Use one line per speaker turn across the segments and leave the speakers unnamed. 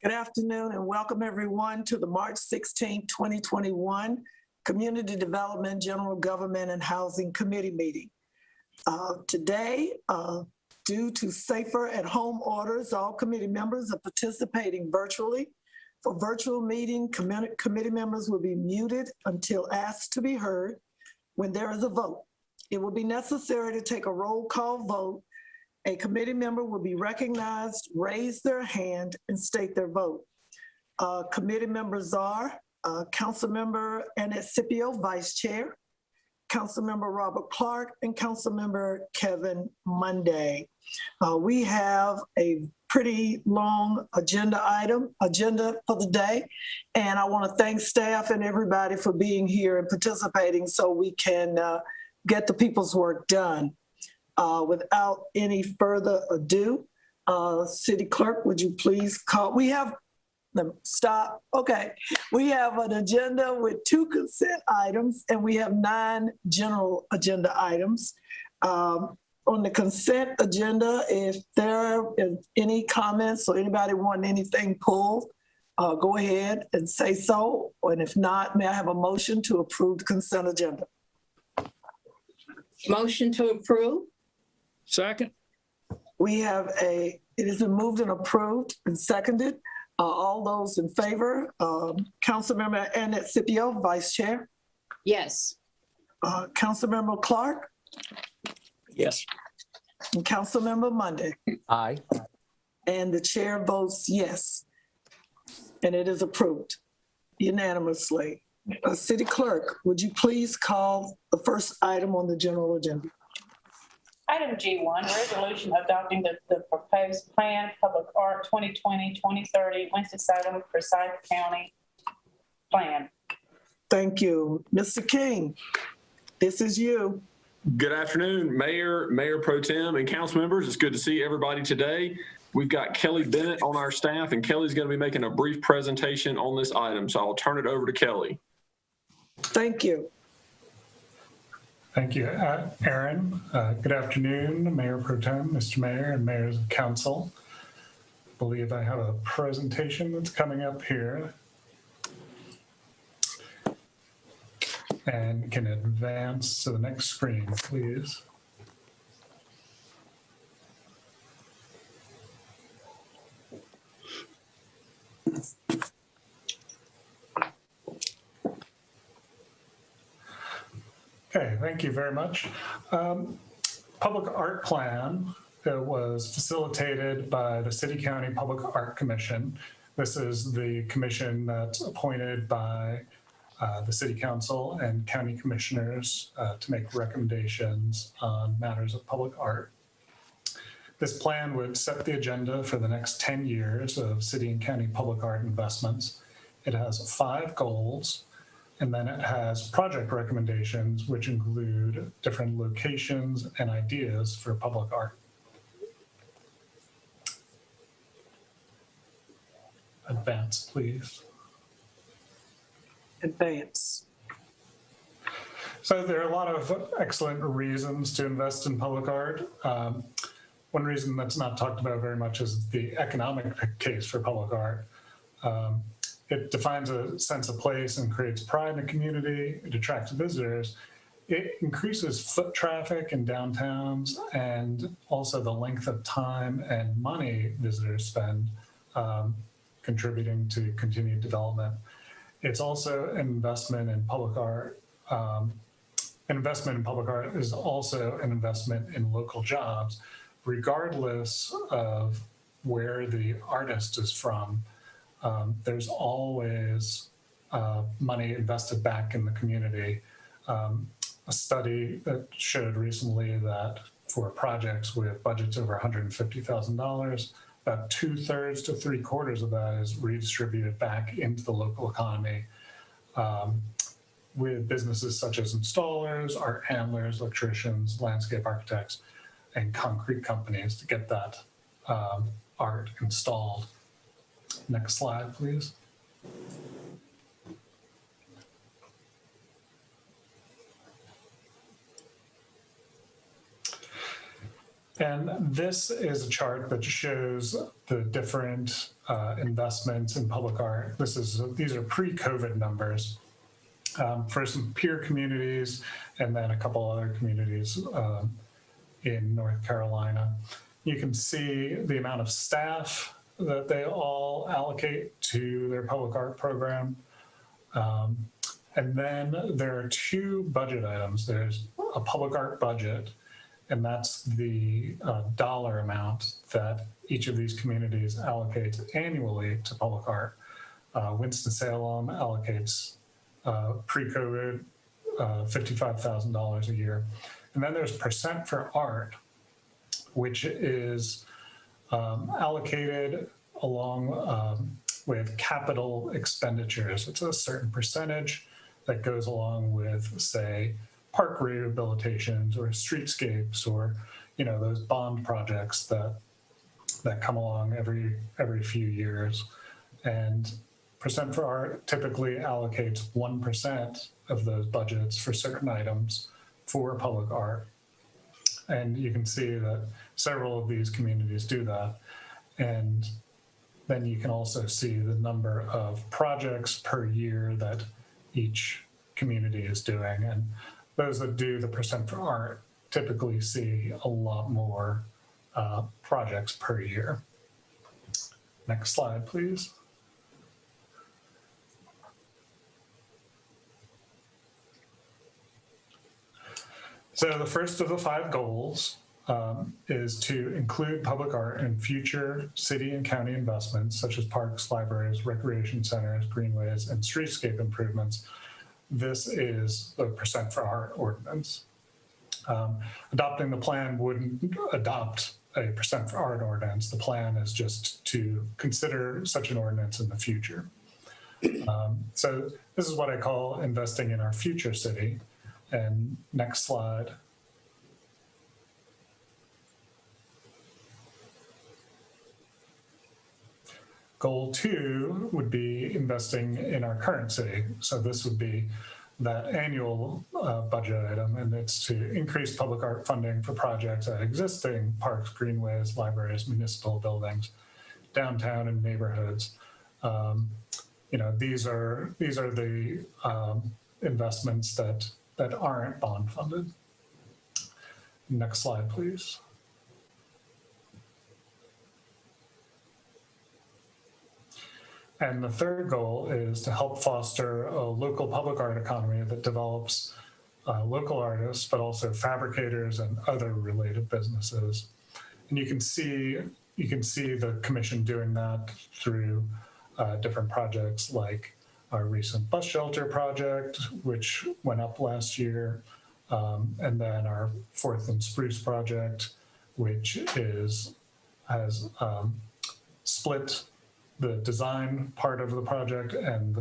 Good afternoon and welcome everyone to the March 16, 2021 Community Development, General Government and Housing Committee meeting. Today, due to safer at home orders, all committee members are participating virtually. For virtual meeting, committee members will be muted until asked to be heard when there is a vote. It will be necessary to take a roll call vote. A committee member will be recognized, raise their hand, and state their vote. Committee members are Councilmember Annette Scipio, Vice Chair, Councilmember Robert Clark, and Councilmember Kevin Monday. We have a pretty long agenda for the day, and I want to thank staff and everybody for being here and participating so we can get the people's work done. Without any further ado, City Clerk, would you please call? We have an agenda with 2 consent items and we have 9 general agenda items. On the consent agenda, if there are any comments or anybody want anything pulled, go ahead and say so. And if not, may I have a motion to approve the consent agenda?
Motion to approve.
Second.
We have it has been moved and approved and seconded. All those in favor, Councilmember Annette Scipio, Vice Chair.
Yes.
Councilmember Clark.
Yes.
And Councilmember Monday.
Aye.
And the chair votes yes. And it is approved unanimously. City Clerk, would you please call the first item on the general agenda?
Item G1, resolution adopting the proposed plan, Public Art 2020-2030, Winston-Salem, Forsyth County plan.
Thank you. Mr. King, this is you.
Good afternoon, Mayor Pro Tem, and council members. It's good to see everybody today. We've got Kelly Bennett on our staff, and Kelly's going to be making a brief presentation on this item, so I'll turn it over to Kelly.
Thank you.
Thank you, Aaron. Good afternoon, Mayor Pro Tem, Mr. Mayor, and Mayors of Council. I believe I have a presentation that's coming up here. And can advance to the next screen, please. Okay, thank you very much. Public Art Plan was facilitated by the City County Public Art Commission. This is the commission that's appointed by the City Council and County Commissioners to make recommendations on matters of public art. This plan would set the agenda for the next 10 years of city and county public art investments. It has 5 goals. And then it has project recommendations, which include different locations and ideas for public art. Advance, please.
Advance.
So there are a lot of excellent reasons to invest in public art. One reason that's not talked about very much is the economic case for public art. It defines a sense of place and creates pride in the community. It attracts visitors. It increases foot traffic in downtowns and also the length of time and money visitors spend contributing to continued development. It's also an investment in public art. An investment in public art is also an investment in local jobs, regardless of where the artist is from. There's always money invested back in the community. A study that showed recently that for projects with budgets over $150,000, about 2/3 to 3/4 of that is redistributed back into the local economy with businesses such as installers, art handlers, electricians, landscape architects, and concrete companies to get that art installed. Next slide, please. And this is a chart that shows the different investments in public art. These are pre-COVID numbers for some peer communities and then a couple other communities in North Carolina. You can see the amount of staff that they all allocate to their public art program. And then there are two budget items. There's a public art budget, and that's the dollar amount that each of these communities allocates annually to public art. Winston-Salem allocates pre-COVID $55,000 a year. And then there's percent for art, which is allocated along with capital expenditures. It's a certain percentage that goes along with, say, park rehabilitations or streetscapes or, you know, those bond projects that come along every few years. And percent for art typically allocates 1% of those budgets for certain items for public art. And you can see that several of these communities do that. And then you can also see the number of projects per year that each community is doing. And those that do the percent for art typically see a lot more projects per year. Next slide, please. So the first of the 5 goals is to include public art in future city and county investments, such as parks, libraries, recreation centers, greenways, and streetscape improvements. This is the percent for art ordinance. Adopting the plan wouldn't adopt a percent for art ordinance. The plan is just to consider such an ordinance in the future. So this is what I call investing in our future city. And next slide. Goal 2 would be investing in our current city. So this would be that annual budget item, and it's to increase public art funding for projects at existing parks, greenways, libraries, municipal buildings, downtown and neighborhoods. You know, these are the investments that aren't bond funded. Next slide, please. And the third goal is to help foster a local public art economy that develops local artists, but also fabricators and other related businesses. And you can see the commission doing that through different projects like our recent bus shelter project, which went up last year, and then our 4th and Spruce project, which has split the design part of the project and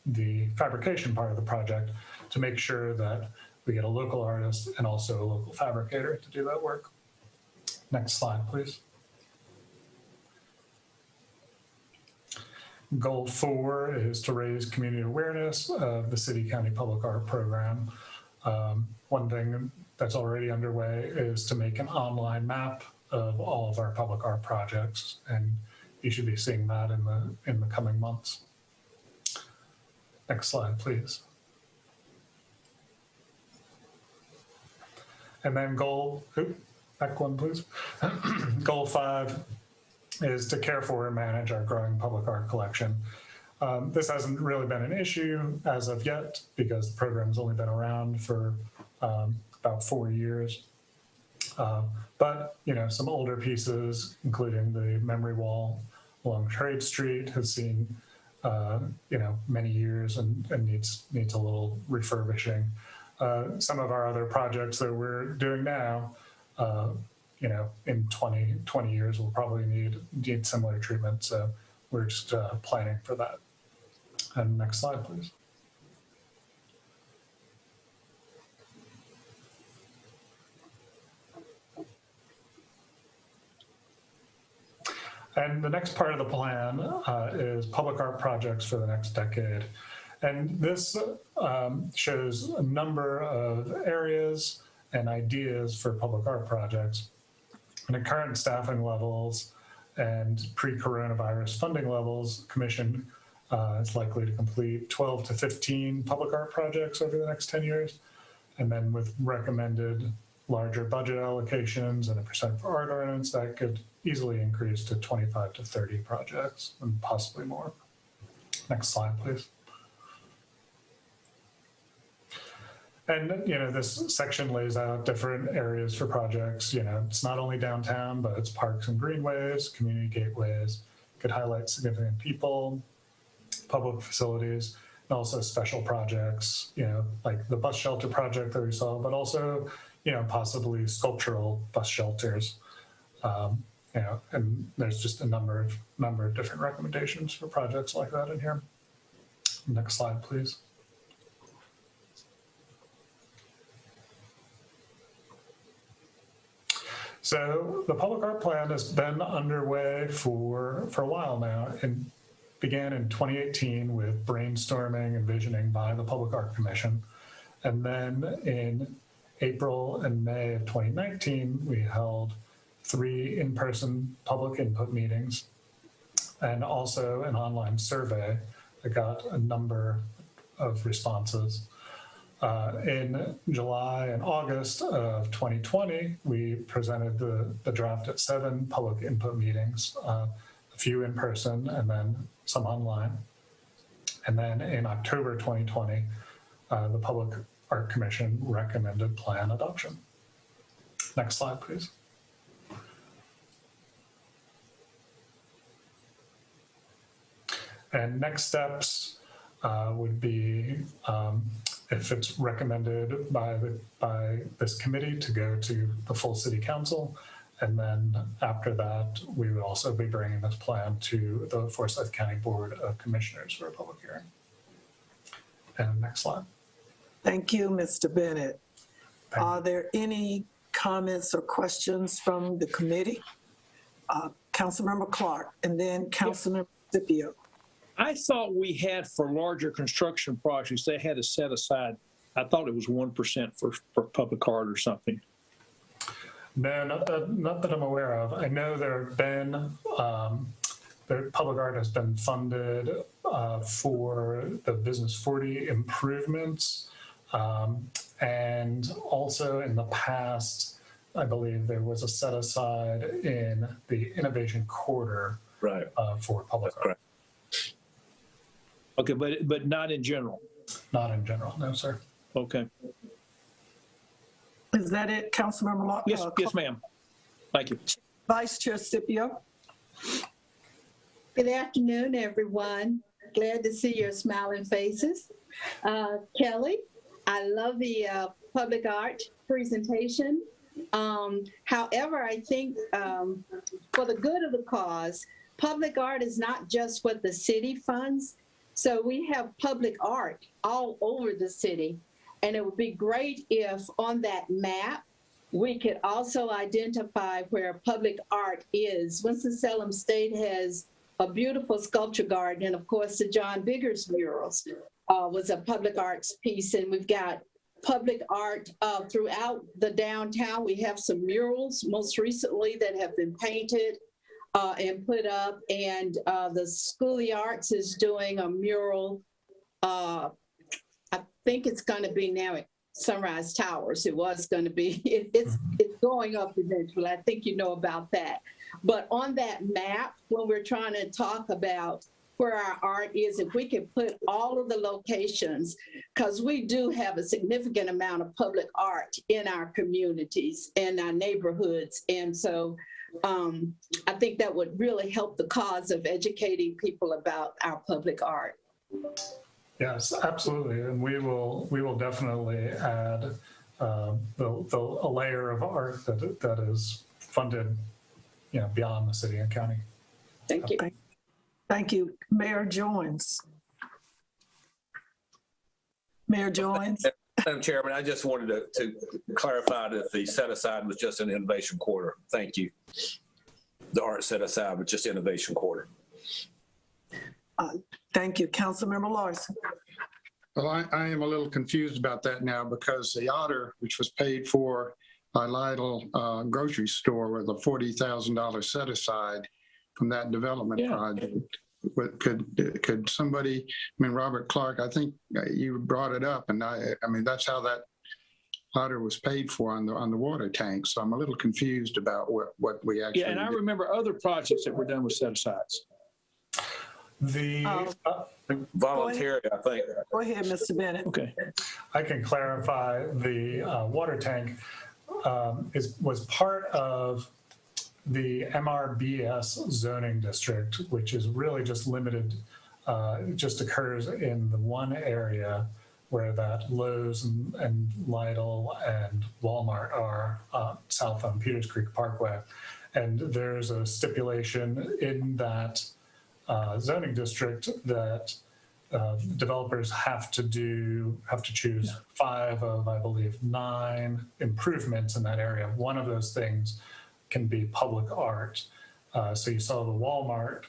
the fabrication part of the project to make sure that we get a local artist and also a local fabricator to do that work. Next slide, please. Goal 4 is to raise community awareness of the city-county public art program. One thing that's already underway is to make an online map of all of our public art projects, and you should be seeing that in the coming months. Next slide, please. And then back one, please. Goal 5 is to care for and manage our growing public art collection. This hasn't really been an issue as of yet because the program's only been around for about 4 years. But, you know, some older pieces, including the memory wall along Trade Street, has seen, you know, many years and needs a little refurbishing. Some of our other projects that we're doing now, you know, in 20 years, we'll probably need similar treatment. So we're just planning for that. And next slide, please. And the next part of the plan is public art projects for the next decade. And this shows a number of areas and ideas for public art projects. And the current staffing levels and pre-coronavirus funding levels, Commission is likely to complete 12 to 15 public art projects over the next 10 years. And then with recommended larger budget allocations and a percent for art ordinance, that could easily increase to 25 to 30 projects and possibly more. Next slide, please. And, this section lays out different areas for projects. It's not only downtown, but it's parks and greenways, community gateways, could highlight significant people, public facilities, and also special projects, like the bus shelter project that we saw, but also, possibly sculptural bus shelters. And there's just a number of different recommendations for projects like that in here. Next slide, please. So the public art plan has been underway for a while now, and began in 2018 with brainstorming and visioning by the Public Art Commission. And then in April and May of 2019, we held 3 in-person public input meetings and also an online survey that got a number of responses. In July and August of 2020, we presented the draft at 7 public input meetings, a few in person and then some online. And then in October 2020, the Public Art Commission recommended plan adoption. Next slide, please. And next steps would be, if it's recommended by this committee, to go to the full city council. And then after that, we would also be bringing this plan to the Forsyth County Board of Commissioners for a public hearing. And next slide.
Thank you, Mr. Bennett. Are there any comments or questions from the committee? Councilmember Clark, and then Councilmember Scipio.
I thought we had for larger construction projects, they had to set aside, I thought it was 1% for public art or something.
No, not that I'm aware of. I know there have been, the public art has been funded for the Business 40 improvements. And also in the past, I believe there was a set aside in the innovation quarter for public art.
Correct. Okay, but not in general.
Not in general, no, sir.
Okay.
Is that it, Councilmember Clark?
Yes, ma'am. Thank you.
Vice Chair Scipio.
Good afternoon, everyone. Glad to see your smiling faces. Kelly, I love the public art presentation. However, I think for the good of the cause, public art is not just what the city funds. So we have public art all over the city. And it would be great if on that map, we could also identify where public art is. Winston-Salem State has a beautiful sculpture garden. And of course, the John Biggers murals was a public arts piece. And we've got public art throughout the downtown. We have some murals most recently that have been painted and put up. And the School of the Arts is doing a mural. I think it's going to be now at Sunrise Towers. It was going to be, it's going up eventually. I think you know about that. But on that map, when we're trying to talk about where our art is, if we could put all of the locations, because we do have a significant amount of public art in our communities and our neighborhoods. And so I think that would really help the cause of educating people about our public art.
Yes, absolutely. And we will definitely add a layer of art that is funded, beyond the city and county.
Thank you.
Thank you. Mayor Jones. Mayor Jones.
Madam Chairman, I just wanted to clarify that the set aside was just an innovation quarter. Thank you. The art set aside was just innovation quarter.
Thank you. Councilmember Larson.
Well, I am a little confused about that now because the Otter, which was paid for by Lytle grocery store with a $40,000 set aside, from that development
Yeah.
project. But could somebody, I mean, Robert Clark, I think you brought it up, and I mean, that's how that water was paid for on the water tank. So I'm a little confused about what we actually
Yeah, and I
did.
remember other projects that were done with set-asides.
The,
Voluntary, I think.
Go ahead, Mr. Bennett.
Okay.
I can clarify, the water tank was part of the MRBS zoning district, which is really just limited, it just occurs in the one area where that Lowe's and Lidl and Walmart are south on Peters Creek Parkway. And there's a stipulation in that zoning district that developers have to choose 5 of, I believe, 9 improvements in that area. One of those things can be public art. So you saw the Walmart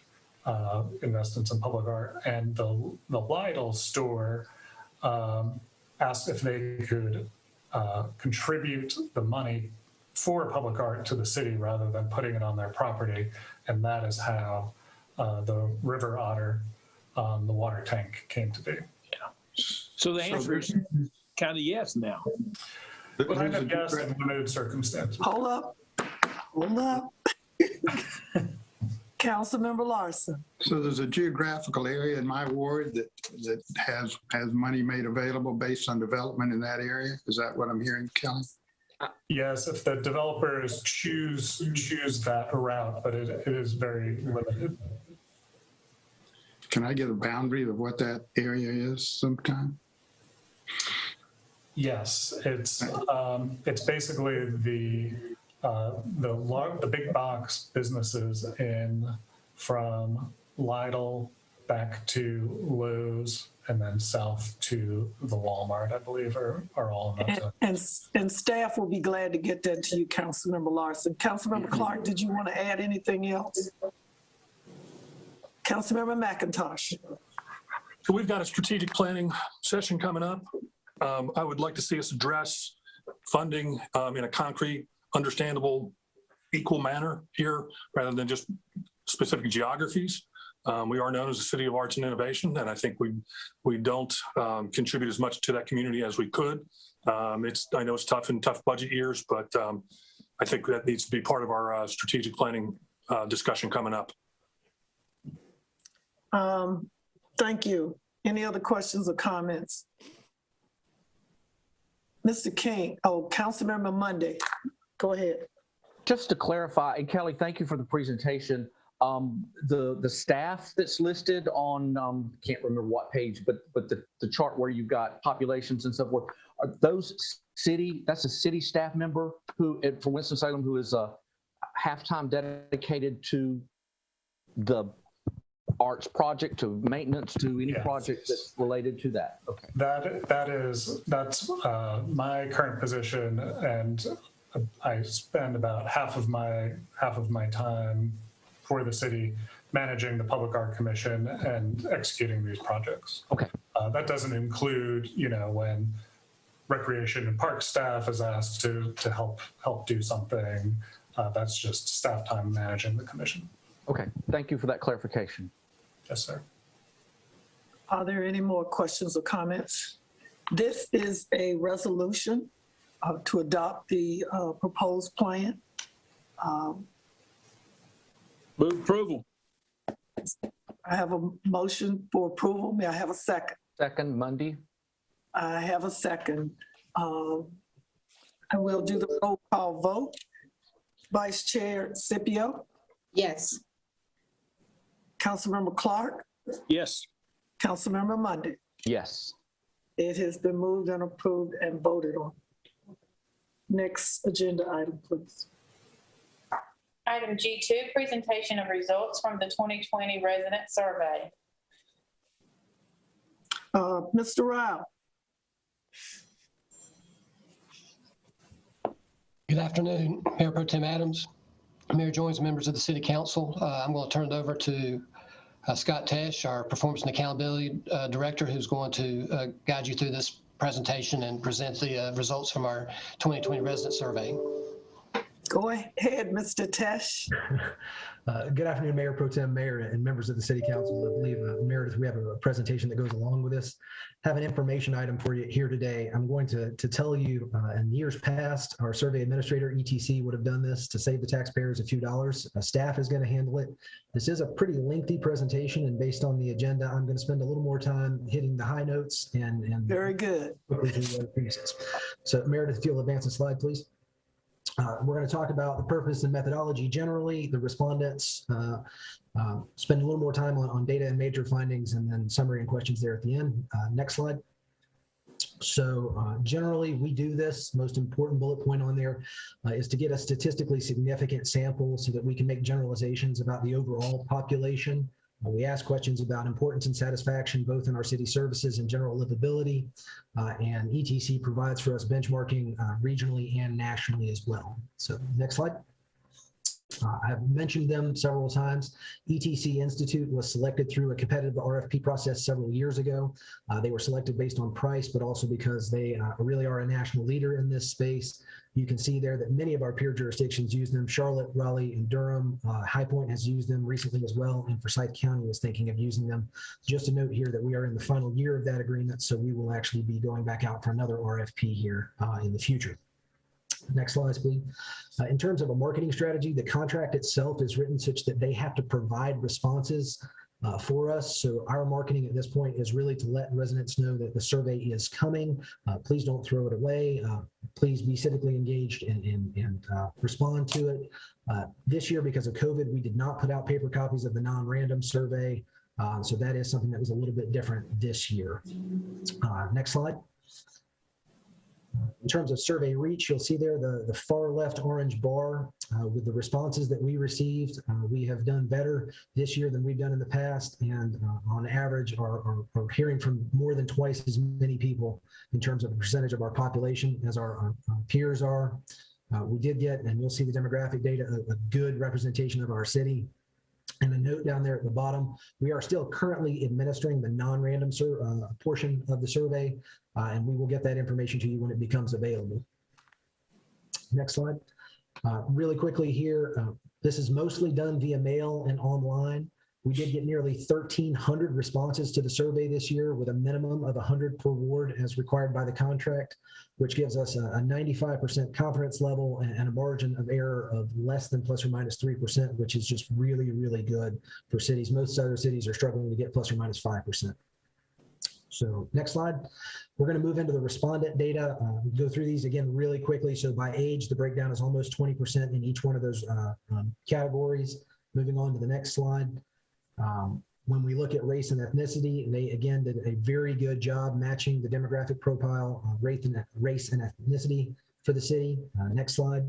investments in public art, and the Lidl store asked if they could contribute the money for public art to the city rather than putting it on their property. And that is how the river otter, the water tank came to be.
So the answer is kind of yes now.
Kind of yes, in limited circumstances.
Hold up. Councilmember Larson.
So there's a geographical area in my ward that has money made available based on development in that area. Is that what I'm hearing, Kelly?
Yes, if the developers choose that route, but it is very limited.
Can I get a boundary of what that area is sometime?
Yes, it's basically the big box businesses from Lidl back to Lowe's and then south to the Walmart, I believe, are all in that zone.
And staff will be glad to get that to you, Councilmember Larson. Councilmember Clark, did you want to add anything else? Councilmember McIntosh.
So we've got a strategic planning session coming up. I would like to see us address funding in a concrete, understandable, equal manner here, rather than just specific geographies. We are known as a city of arts and innovation, and I think we don't contribute as much to that community as we could. I know it's tough in tough budget years, but I think that needs to be part of our strategic planning discussion coming up.
Thank you. Any other questions or comments? Mr. King, Councilmember Monday, go ahead.
Just to clarify, and Kelly, thank you for the presentation. The staff that's listed on, can't remember what page, but the chart where you've got populations and so forth, are those that's a city staff member who, for Winston-Salem, who is half-time dedicated to the arts project, to maintenance, to any project that's related to that? Okay.
That's my current position, and I spend about half of my time for the city managing the Public Art Commission and executing these projects.
Okay.
That doesn't include, when recreation and park staff is asked to help do something. That's just staff time managing the commission.
Okay. Thank you for that clarification.
Yes, sir.
Are there any more questions or comments? This is a resolution to adopt the proposed plan.
Move approval.
I have a motion for approval. May I have a second?
Second, Monday.
I have a second. I will do the roll call vote. Vice Chair Scipio,
Yes.
Councilmember Clark,
Yes.
Councilmember Monday.
Yes.
It has been moved and approved and voted on. Next agenda item, please.
Item G2, presentation of results from the 2020 resident survey.
Mr. Rao.
Good afternoon, Mayor Pro Tem Adams, Mayor Jones, members of the City Council. I'm going to turn it over to Scott Tesh, our Performance and Accountability Director, who's going to guide you through this presentation and present the results from our 2020 resident survey.
Go ahead, Mr. Tesh.
Good afternoon, Mayor Pro Tem, Mayor, and members of the City Council. I believe, Meredith, we have a presentation that goes along with this. Have an information item for you here today. I'm going to tell you, in years past, our survey administrator, ETC, would have done this to save the taxpayers a few dollars. Staff is going to handle it. This is a pretty lengthy presentation, and based on the agenda, I'm going to spend a little more time hitting the high notes and
Very good.
So, Meredith, if you'll advance the slide, please. We're going to talk about the purpose and methodology generally, the respondents, spend a little more time on data and major findings, and then summary and questions there at the end. Next slide. So generally, we do this. Most important bullet point on there is to get a statistically significant sample so that we can make generalizations about the overall population. We ask questions about importance and satisfaction, both in our city services and general livability. And ETC provides for us benchmarking regionally and nationally as well. So next slide. I've mentioned them several times. ETC Institute was selected through a competitive RFP process several years ago. They were selected based on price, but also because they really are a national leader in this space. You can see there that many of our peer jurisdictions use them. Charlotte, Raleigh, and Durham. High Point has used them recently as well, and Forsyth County was thinking of using them. Just a note here that we are in the final year of that agreement, so we will actually be going back out for another RFP here in the future. Next slide, please. In terms of a marketing strategy, the contract itself is written such that they have to provide responses for us. So our marketing at this point is really to let residents know that the survey is coming. Please don't throw it away. Please be civically engaged and respond to it. This year, because of COVID, we did not put out paper copies of the non-random survey. So that is something that was a little bit different this year. Next slide. In terms of survey reach, you'll see there the far left orange bar with the responses that we received. We have done better this year than we've done in the past, and on average are hearing from more than twice as many people in terms of the percentage of our population as our peers are. We did get, and you'll see the demographic data, a good representation of our city. And a note down there at the bottom, we are still currently administering the non-random portion of the survey, and we will get that information to you when it becomes available. Next slide. Really quickly here, this is mostly done via mail and online. We did get nearly 1,300 responses to the survey this year with a minimum of 100 per ward as required by the contract, which gives us a 95% confidence level and a margin of error of less than plus or minus 3%, which is just really, really good for cities. Most other cities are struggling to get plus or minus 5%. So next slide. We're going to move into the respondent data. Go through these again really quickly. So by age, the breakdown is almost 20% in each one of those categories. Moving on to the next slide. When we look at race and ethnicity, they again did a very good job matching the demographic profile, race and ethnicity for the city. Next slide.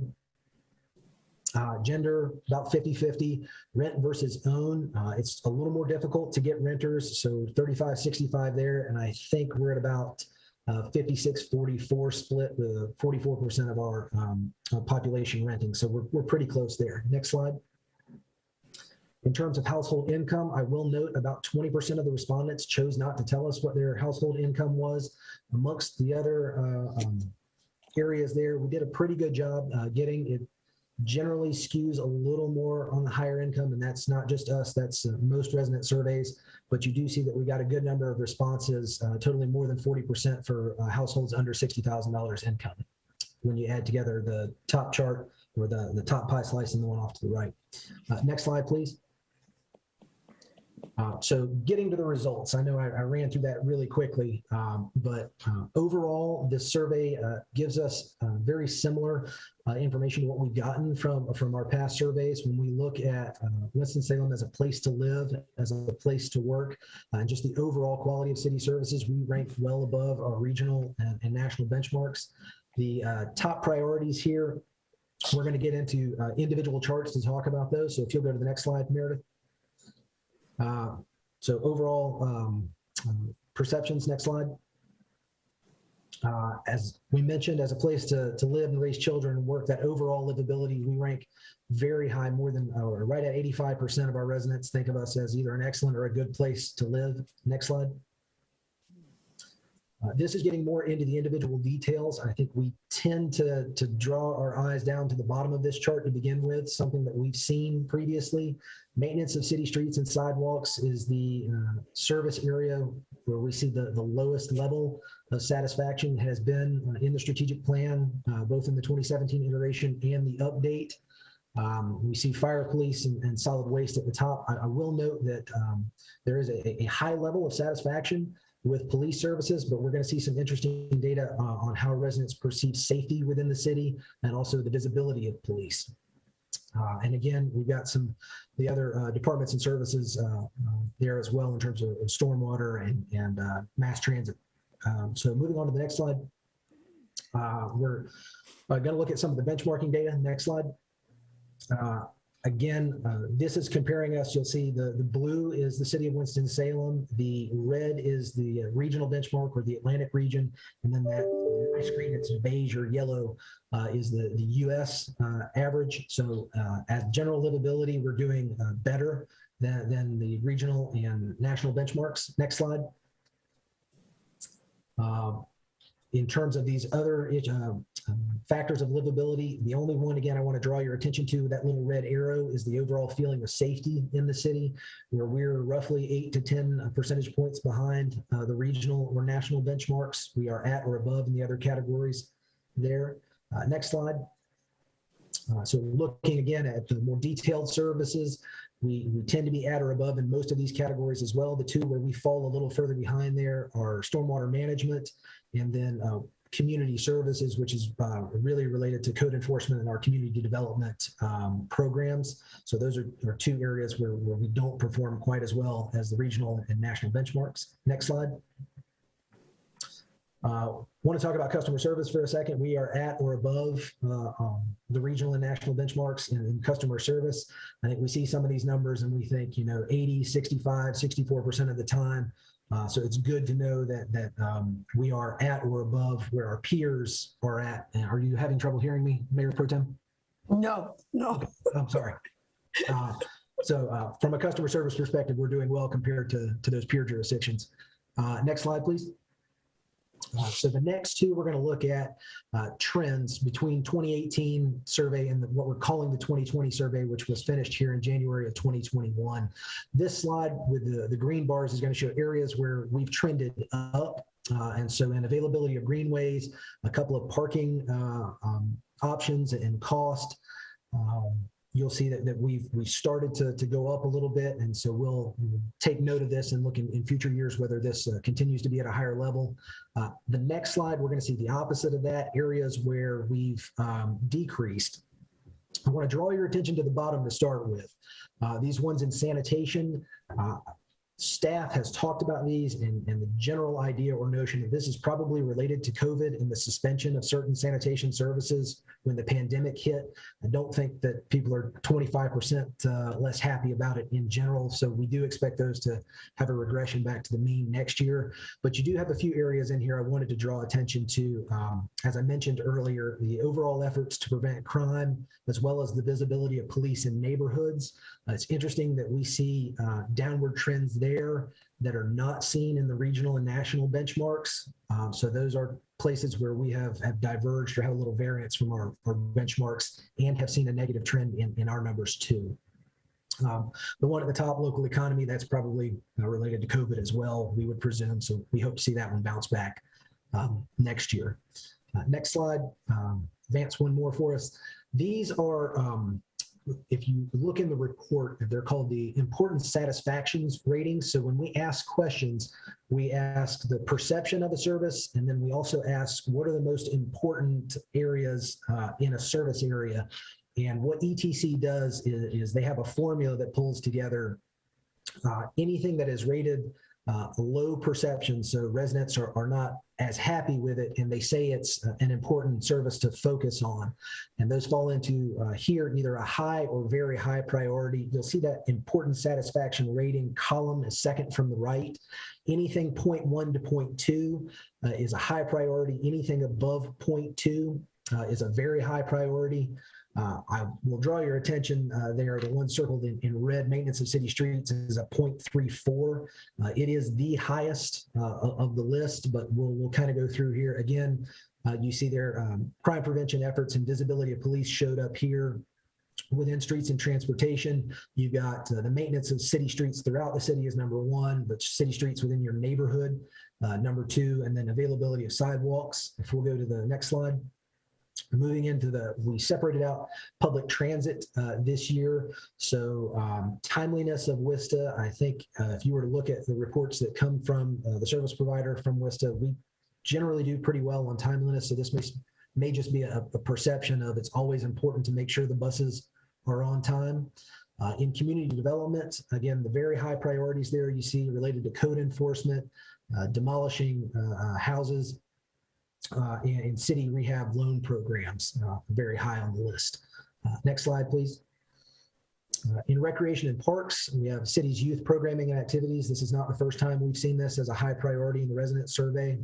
Gender, about 50-50. Rent versus own, it's a little more difficult to get renters, so 35-65 there, and I think we're at about 56-44 split with 44% of our population renting, so we're pretty close there. Next slide. In terms of household income, I will note about 20% of the respondents chose not to tell us what their household income was. Amongst the other areas there, we did a pretty good job getting it. Generally skews a little more on the higher income, and that's not just us, that's most resident surveys, but you do see that we got a good number of responses, totaling more than 40% for households under $60,000 income. When you add together the top chart or the top pie slice and the one off to the right. Next slide, please. So getting to the results, I know I ran through that really quickly, but overall, this survey gives us very similar information to what we've gotten from our past surveys. When we look at Winston-Salem as a place to live, as a place to work, and just the overall quality of city services, we rank well above our regional and national benchmarks. The top priorities here, we're going to get into individual charts to talk about those. So if you'll go to the next slide, Meredith. So overall perceptions, next slide. As we mentioned, as a place to live and raise children and work, that overall livability, we rank very high, more than, or right at 85% of our residents think of us as either an excellent or a good place to live. Next slide. This is getting more into the individual details. I think we tend to draw our eyes down to the bottom of this chart to begin with, something that we've seen previously. Maintenance of city streets and sidewalks is the service area where we see the lowest level of satisfaction has been in the strategic plan, both in the 2017 iteration and the update. We see fire, police, and solid waste at the top. I will note that there is a high level of satisfaction with police services, but we're going to see some interesting data on how residents perceive safety within the city and also the visibility of police. And again, we've got the other departments and services there as well in terms of stormwater and mass transit. So moving on to the next slide, we're going to look at some of the benchmarking data. Next slide. Again, this is comparing us. You'll see the blue is the city of Winston-Salem. The red is the regional benchmark or the Atlantic region. And then that my screen, it's beige or yellow, is the US average. So as general livability, we're doing better than the regional and national benchmarks. Next slide. In terms of these other factors of livability, the only one, again, I want to draw your attention to, that little red arrow, is the overall feeling of safety in the city, where we're roughly 8 to 10 percentage points behind the regional or national benchmarks. We are at or above in the other categories there. Next slide. So looking again at the more detailed services, we tend to be at or above in most of these categories as well. The two where we fall a little further behind there are stormwater management and then community services, which is really related to code enforcement and our community development programs. So those are two areas where we don't perform quite as well as the regional and national benchmarks. Next slide. Want to talk about customer service for a second. We are at or above the regional and national benchmarks in customer service. I think we see some of these numbers and we think, 80, 65, 64% of the time. So it's good to know that we are at or above where our peers are at. Are you having trouble hearing me, Mayor Pro Tem?
No.
Okay. I'm sorry. So from a customer service perspective, we're doing well compared to those peer jurisdictions. Next slide, please. So the next two, we're going to look at trends between 2018 survey and what we're calling the 2020 survey, which was finished here in January of 2021. This slide with the green bars is going to show areas where we've trended up. And so in availability of greenways, a couple of parking options and cost. You'll see that we've started to go up a little bit, and so we'll take note of this and look in future years whether this continues to be at a higher level. The next slide, we're going to see the opposite of that, areas where we've decreased. I want to draw your attention to the bottom to start with. These ones in sanitation, staff has talked about these and the general idea or notion that this is probably related to COVID and the suspension of certain sanitation services when the pandemic hit. I don't think that people are 25% less happy about it in general. So we do expect those to have a regression back to the mean next year. But you do have a few areas in here I wanted to draw attention to. As I mentioned earlier, the overall efforts to prevent crime, as well as the visibility of police in neighborhoods. It's interesting that we see downward trends there that are not seen in the regional and national benchmarks. So those are places where we have diverged or have a little variance from our benchmarks and have seen a negative trend in our numbers too. The one at the top, local economy, that's probably related to COVID as well, we would presume. So we hope to see that one bounce back next year. Next slide, advance one more for us. These are, if you look in the report, they're called the important satisfactions ratings. So when we ask questions, we ask the perception of a service, and then we also ask what are the most important areas in a service area. And what ETC does is they have a formula that pulls together anything that is rated low perception, so residents are not as happy with it, and they say it's an important service to focus on. And those fall into here, either a high or very high priority. You'll see that important satisfaction rating column is second from the right. Anything 0.1 to 0.2 is a high priority. Anything above 0.2 is a very high priority. I will draw your attention there. The one circled in red, maintenance of city streets, is a 0.34. It is the highest of the list, but we'll kind of go through here. Again, you see there, crime prevention efforts and visibility of police showed up here. Within streets and transportation, you've got the maintenance of city streets throughout the city is number one, but city streets within your neighborhood, number two, and then availability of sidewalks. If we'll go to the next slide. Moving into we separated out public transit this year. So timeliness of WISTA, I think if you were to look at the reports that come from the service provider from WISTA, we generally do pretty well on timeliness. So this may just be a perception of it's always important to make sure the buses are on time. In community development, again, the very high priorities there you see related to code enforcement, demolishing houses, and city rehab loan programs, very high on the list. Next slide, please. In recreation and parks, we have city's youth programming and activities. This is not the first time we've seen this as a high priority in the resident survey.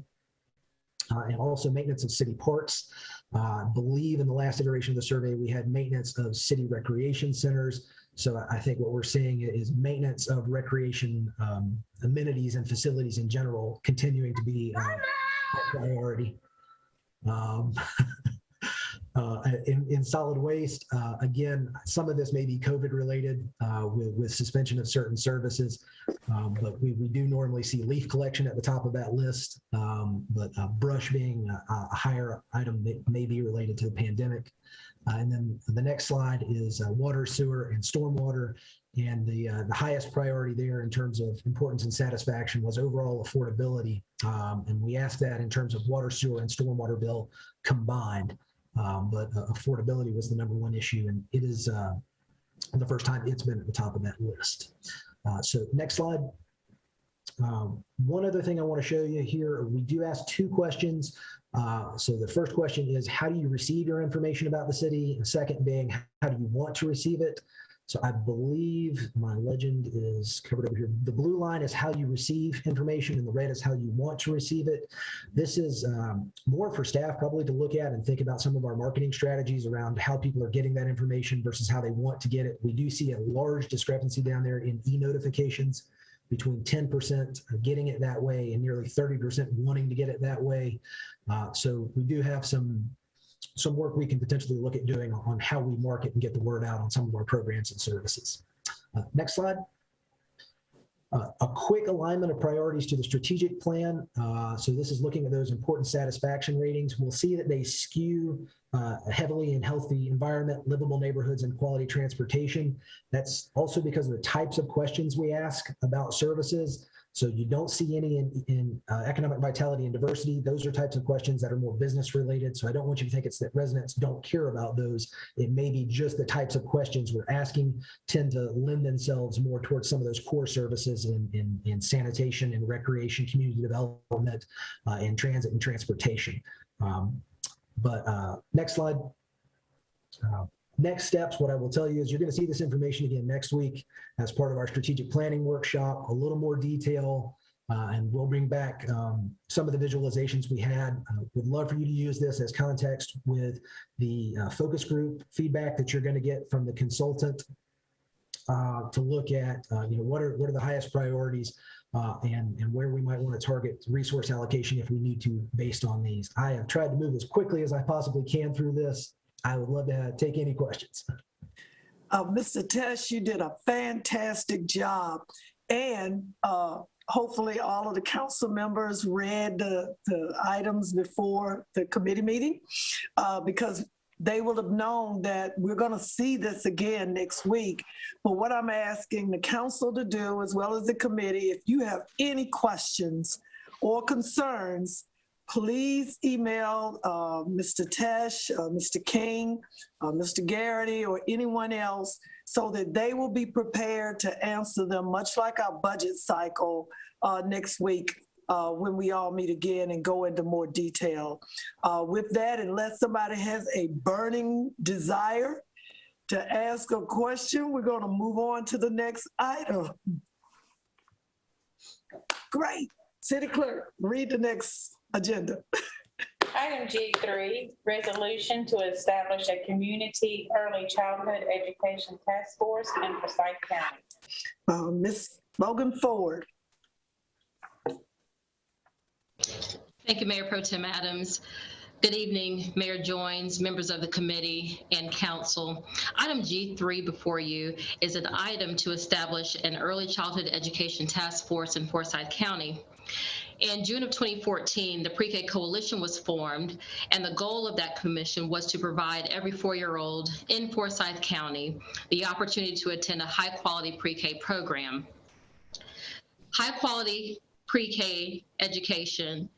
And also maintenance of city parks. I believe in the last iteration of the survey, we had maintenance of city recreation centers. So I think what we're seeing is maintenance of recreation amenities and facilities in general continuing to be a priority. In solid waste, again, some of this may be COVID related with suspension of certain services, but we do normally see leaf collection at the top of that list, but brush being a higher item that may be related to the pandemic. And then the next slide is water, sewer, and stormwater. And the highest priority there in terms of importance and satisfaction was overall affordability. And we asked that in terms of water, sewer, and stormwater bill combined. But affordability was the number one issue, and it is the first time it's been at the top of that list. So next slide. One other thing I want to show you here, we do ask two questions. So the first question is, how do you receive your information about the city? The second being, how do you want to receive it? So I believe my legend is covered over here. The blue line is how you receive information and the red is how you want to receive it. This is more for staff probably to look at and think about some of our marketing strategies around how people are getting that information versus how they want to get it. We do see a large discrepancy down there in e-notifications, between 10% getting it that way and nearly 30% wanting to get it that way. So we do have some work we can potentially look at doing on how we market and get the word out on some of our programs and services. Next slide. A quick alignment of priorities to the strategic plan. So this is looking at those important satisfaction ratings. We'll see that they skew heavily in healthy environment, livable neighborhoods, and quality transportation. That's also because of the types of questions we ask about services. So you don't see any in economic vitality and diversity. Those are types of questions that are more business related. So I don't want you to think it's that residents don't care about those. It may be just the types of questions we're asking tend to lend themselves more towards some of those core services in sanitation and recreation, community development, and transit and transportation. Next slide. Next steps, what I will tell you is you're going to see this information again next week as part of our strategic planning workshop, a little more detail, and we'll bring back some of the visualizations we had. Would love for you to use this as context with the focus group feedback that you're going to get from the consultant to look at what are the highest priorities and where we might want to target resource allocation if we need to based on these. I have tried to move as quickly as I possibly can through this. I would love to take any questions.
Mr. Tesh, you did a fantastic job. And hopefully all of the council members read the items before the committee meeting because they will have known that we're going to see this again next week. But what I'm asking the council to do, as well as the committee, if you have any questions or concerns, please email Mr. Tesh, Mr. King, Mr. Garrity, or anyone else so that they will be prepared to answer them, much like our budget cycle next week when we all meet again and go into more detail. With that, unless somebody has a burning desire to ask a question, we're going to move on to the next item. Great. City Clerk, read the next agenda.
Item G3, resolution to establish a community early childhood education task force in Forsyth County.
Ms. Logan Ford.
Thank you, Mayor Pro Tem Adams. Good evening, Mayor Joines, members of the committee and council. Item G3 before you is an item to establish an early childhood education task force in Forsyth County. In June of 2014, the Pre-K Coalition was formed, and the goal of that commission was to provide every 4-year-old in Forsyth County the opportunity to attend a high-quality pre-K program. High-quality pre-K education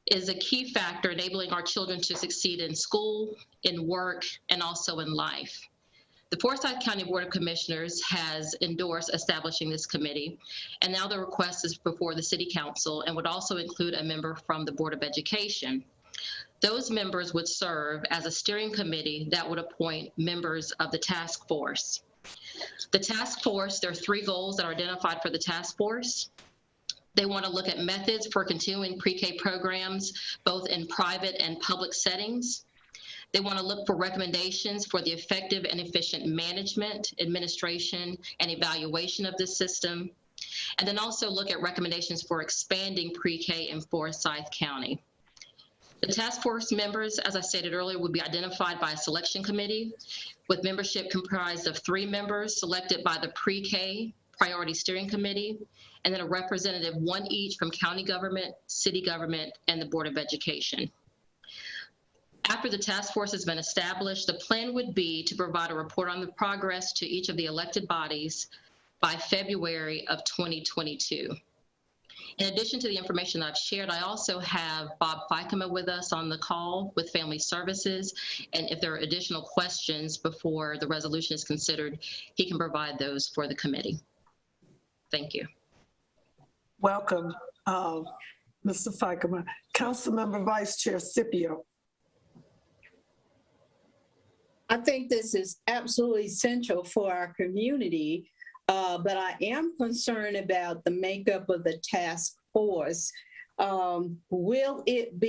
is a key factor enabling our children to succeed in school, in work, and also in life. The Forsyth County Board of Commissioners has endorsed establishing this committee, and now the request is before the City Council and would also include a member from the Board of Education. Those members would serve as a steering committee that would appoint members of the task force. The task force, there are 3 goals that are identified for the task force. They want to look at methods for continuing pre-K programs, both in private and public settings. They want to look for recommendations for the effective and efficient management, administration, and evaluation of this system. And then also look at recommendations for expanding pre-K in Forsyth County. The task force members, as I stated earlier, would be identified by a selection committee with membership comprised of 3 members selected by the Pre-K Priority Steering Committee, and then a representative, 1 each from county government, city government, and the Board of Education. After the task force has been established, the plan would be to provide a report on the progress to each of the elected bodies by February of 2022. In addition to the information I've shared, I also have Bob Fikema with us on the call with Family Services, and if there are additional questions before the resolution is considered, he can provide those for the committee. Thank you.
Welcome, Mr. Fikema. Councilmember Vice Chair Scipio.
I think this is absolutely essential for our community, but I am concerned about the makeup of the task force. Will it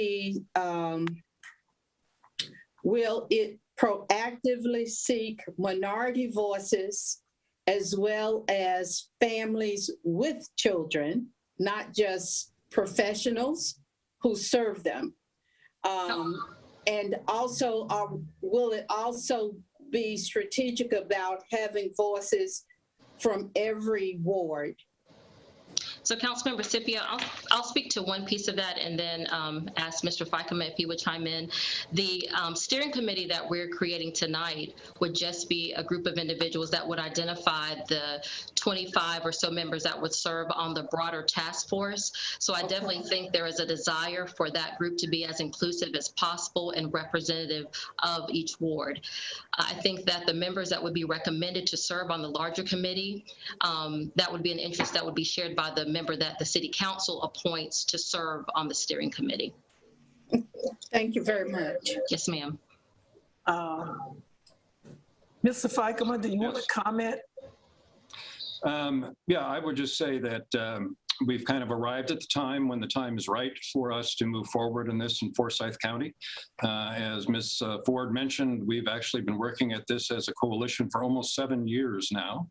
proactively seek minority voices as well as families with children, not just professionals who serve them? And also, will it also be strategic about having voices from every ward?
So Councilmember Scipio, I'll speak to one piece of that and then ask Mr. Fikema if he would chime in. The steering committee that we're creating tonight would just be a group of individuals that would identify the 25 or so members that would serve on the broader task force. So I definitely think there is a desire for that group to be as inclusive as possible and representative of each ward. I think that the members that would be recommended to serve on the larger committee, that would be an interest that would be shared by the member that the City Council appoints to serve on the steering committee.
Thank you very much.
Yes, ma'am.
Mr. Fikema, do you want to comment?
Yeah, I would just say that we've kind of arrived at the time when the time is right for us to move forward in this in Forsyth County. As Ms. Ford mentioned, we've actually been working at this as a coalition for almost 7 years now.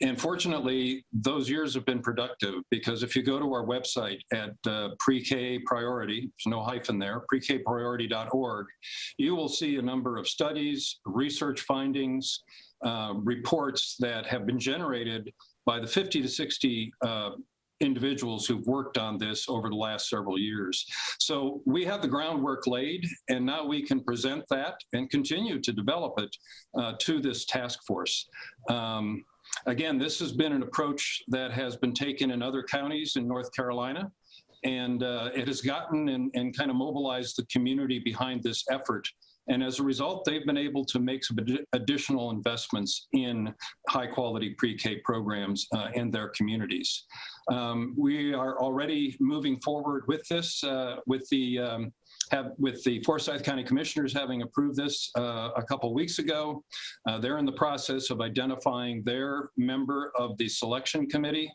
And fortunately, those years have been productive because if you go to our website at Pre-K Priority, there's no hyphen there, prekpriority.org, you will see a number of studies, research findings, reports that have been generated by the 50 to 60 individuals who've worked on this over the last several years. So we have the groundwork laid, and now we can present that and continue to develop it to this task force. Again, this has been an approach that has been taken in other counties in North Carolina, and it has gotten and kind of mobilized the community behind this effort. And as a result, they've been able to make some additional investments in high quality pre-K programs in their communities. We are already moving forward with this, with the Forsyth County Commissioners having approved this a couple of weeks ago. They're in the process of identifying their member of the selection committee.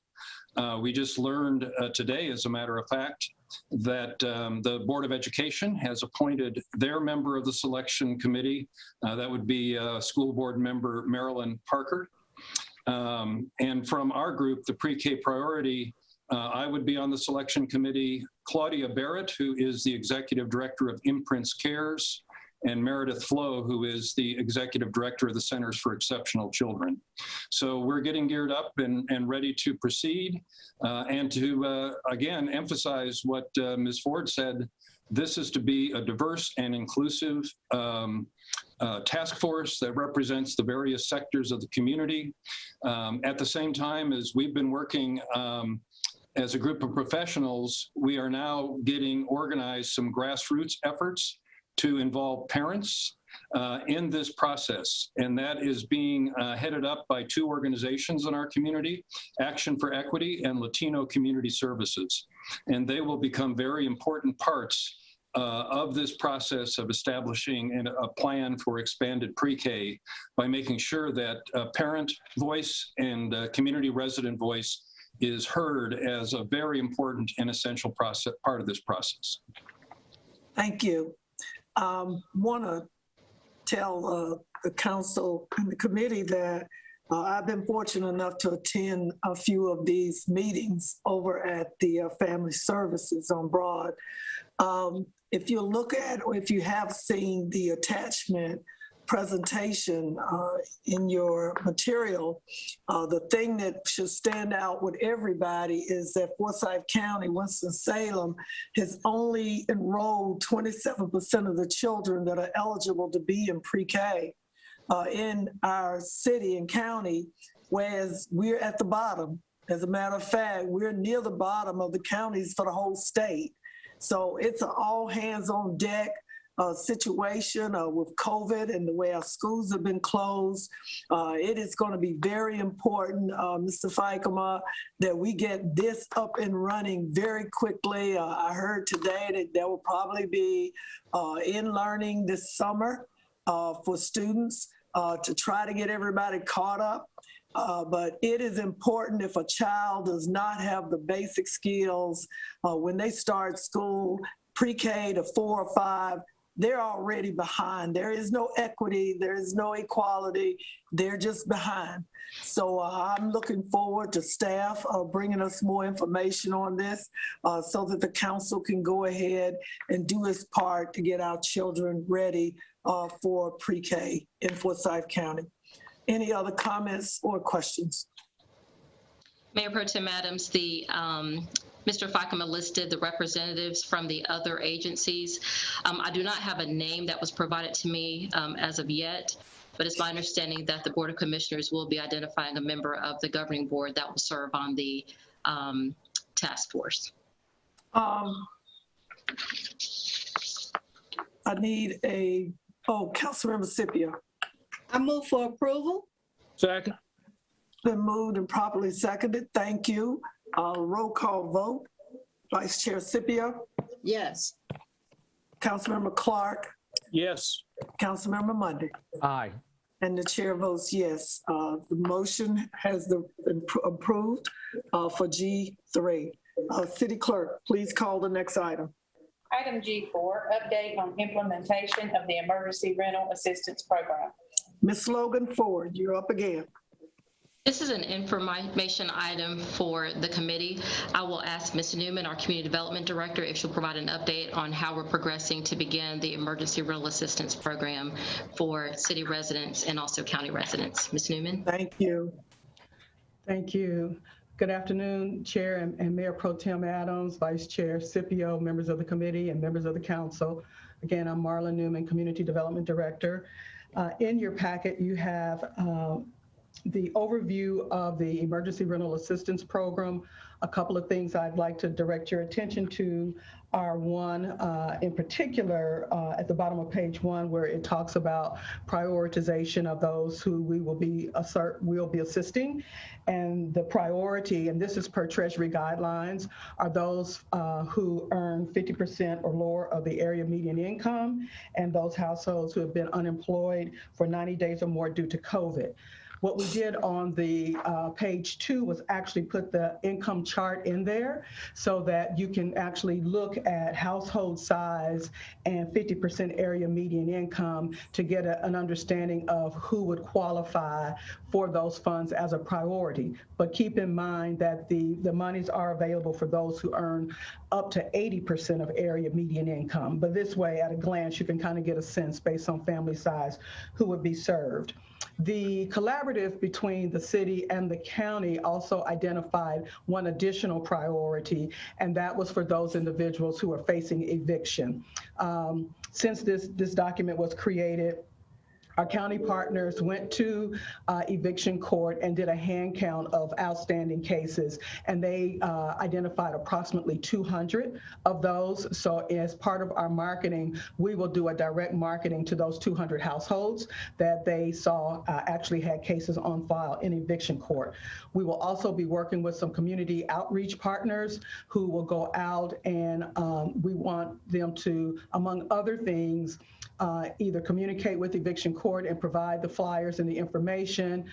We just learned today, as a matter of fact, that the Board of Education has appointed their member of the selection committee. That would be School Board member Marilyn Parker. And from our group, the Pre-K Priority, I would be on the selection committee. Claudia Barrett, who is the Executive Director of Imprints Cares, and Meredith Flo, who is the Executive Director of the Centers for Exceptional Children. So we're getting geared up and ready to proceed and to, again, emphasize what Ms. Ford said. This is to be a diverse and inclusive task force that represents the various sectors of the community. At the same time as we've been working as a group of professionals, we are now getting organized some grassroots efforts to involve parents in this process. And that is being headed up by two organizations in our community, Action for Equity and Latino Community Services. And they will become very important parts of this process of establishing a plan for expanded pre-K by making sure that parent voice and community resident voice is heard as a very important and essential part of this process.
Thank you. Want to tell the council and the committee that I've been fortunate enough to attend a few of these meetings over at the Family Services on Broad. If you look at, or if you have seen the attachment presentation in your material, the thing that should stand out with everybody is that Forsyth County, Winston-Salem, has only enrolled 27% of the children that are eligible to be in pre-K in our city and county, whereas we're at the bottom. As a matter of fact, we're near the bottom of the counties for the whole state. So it's an all hands on deck situation with COVID and the way our schools have been closed. It is going to be very important, Mr. Fikema, that we get this up and running very quickly. I heard today that there will probably be in-learning this summer for students to try to get everybody caught up. But it is important if a child does not have the basic skills when they start school, pre-K to 4 or 5, they're already behind. There is no equity, there is no equality, they're just behind. So I'm looking forward to staff bringing us more information on this so that the council can go ahead and do its part to get our children ready for pre-K in Forsyth County. Any other comments or questions?
Mayor Pro Tem Adams, Mr. Fikema listed the representatives from the other agencies. I do not have a name that was provided to me as of yet, but it's my understanding that the Board of Commissioners will be identifying a member of the governing board that will serve on the task force.
I need Councilmember Scipio.
I move for approval.
Second.
Been moved and properly seconded. Thank you. Roll call vote. Vice Chair Scipio.
Yes.
Councilmember Clark.
Yes.
Councilmember Mundy.
Aye.
And the chair votes yes. The motion has been approved for G3. City Clerk, please call the next item.
Item G4, update on implementation of the Emergency Rental Assistance Program.
Ms. Logan Ford, you're up again.
This is an information item for the committee. I will ask Ms. Newman, our Community Development Director, if she'll provide an update on how we're progressing to begin the Emergency Rental Assistance Program for city residents and also county residents. Ms. Newman?
Thank you.
Thank you. Good afternoon, Chair and Mayor Pro Tem Adams, Vice Chair Scipio, members of the committee and members of the council. Again, I'm Marla Newman, Community Development Director. In your packet, you have the overview of the Emergency Rental Assistance Program. A couple of things I'd like to direct your attention to are one in particular at the bottom of page 1, where it talks about prioritization of those who we will be assisting. And the priority, and this is per Treasury guidelines, are those who earn 50% or lower of the area median income, and those households who have been unemployed for 90 days or more due to COVID. What we did on the page 2 was actually put the income chart in there so that you can actually look at household size and 50% area median income to get an understanding of who would qualify for those funds as a priority. But keep in mind that the monies are available for those who earn up to 80% of area median income. But this way, at a glance, you can kind of get a sense based on family size who would be served. The collaborative between the city and the county also identified one additional priority, and that was for those individuals who are facing eviction. Since this document was created, our county partners went to eviction court and did a hand count of outstanding cases, and they identified approximately 200 of those. So as part of our marketing, we will do a direct marketing to those 200 households that they saw actually had cases on file in eviction court. We will also be working with some community outreach partners who will go out and we want them to, among other things, either communicate with eviction court and provide the flyers and the information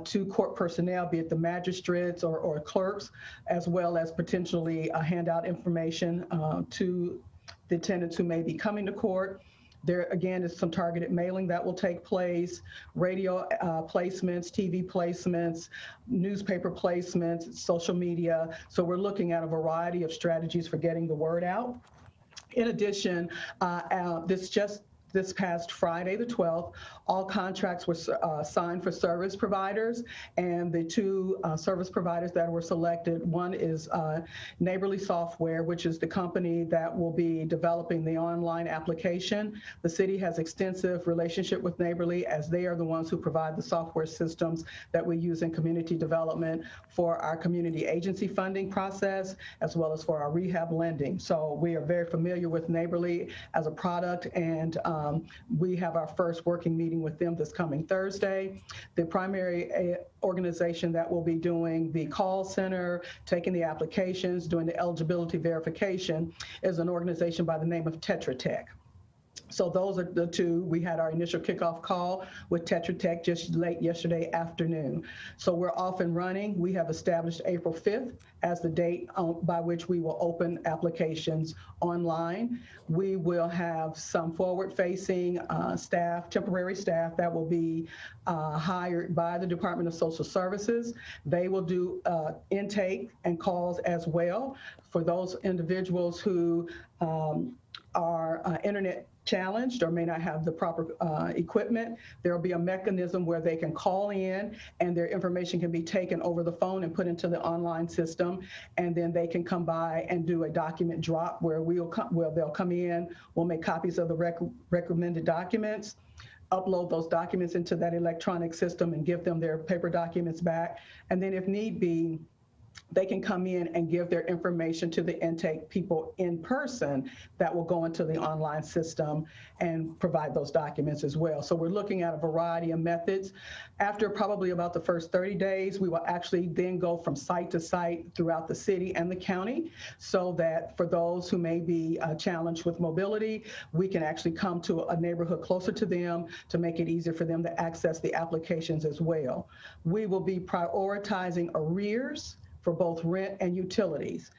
to court personnel, be it the magistrates or clerks, as well as potentially hand out information to the tenants who may be coming to court. There, again, is some targeted mailing that will take place, radio placements, TV placements, newspaper placements, social media. So we're looking at a variety of strategies for getting the word out. In addition, this past Friday, the 12th, all contracts were signed for service providers, and the 2 service providers that were selected, one is Neighborly Software, which is the company that will be developing the online application. The city has extensive relationship with Neighborly, as they are the ones who provide the software systems that we use in community development for our community agency funding process, as well as for our rehab lending. So we are very familiar with Neighborly as a product, and we have our first working meeting with them this coming Thursday. The primary organization that will be doing the call center, taking the applications, doing the eligibility verification is an organization by the name of Tetra Tech. So those are the 2. We had our initial kickoff call with Tetra Tech just late yesterday afternoon. So we're off and running. We have established April 5th as the date by which we will open applications online. We will have some forward-facing staff, temporary staff that will be hired by the Department of Social Services. They will do intake and calls as well for those individuals who are internet challenged or may not have the proper equipment. There will be a mechanism where they can call in and their information can be taken over the phone and put into the online system, and then they can come by and do a document drop where they'll come in, we'll make copies of the recommended documents, upload those documents into that electronic system and give them their paper documents back, and then if need be, they can come in and give their information to the intake people in person that will go into the online system and provide those documents as well. So we're looking at a variety of methods. After probably about the first 30 days, we will actually then go from site to site throughout the city and the county, so that for those who may be challenged with mobility, we can actually come to a neighborhood closer to them to make it easier for them to access the applications as well. We will be prioritizing arrears for both rent and utilities.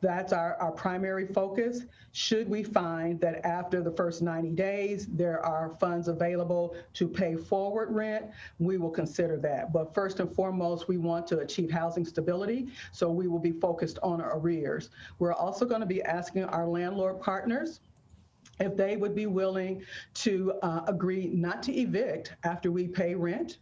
That's our primary focus. Should we find that after the first 90 days, there are funds available to pay forward rent, we will consider that. But first and foremost, we want to achieve housing stability, so we will be focused on our arrears. We're also going to be asking our landlord partners if they would be willing to agree not to evict after we pay rent.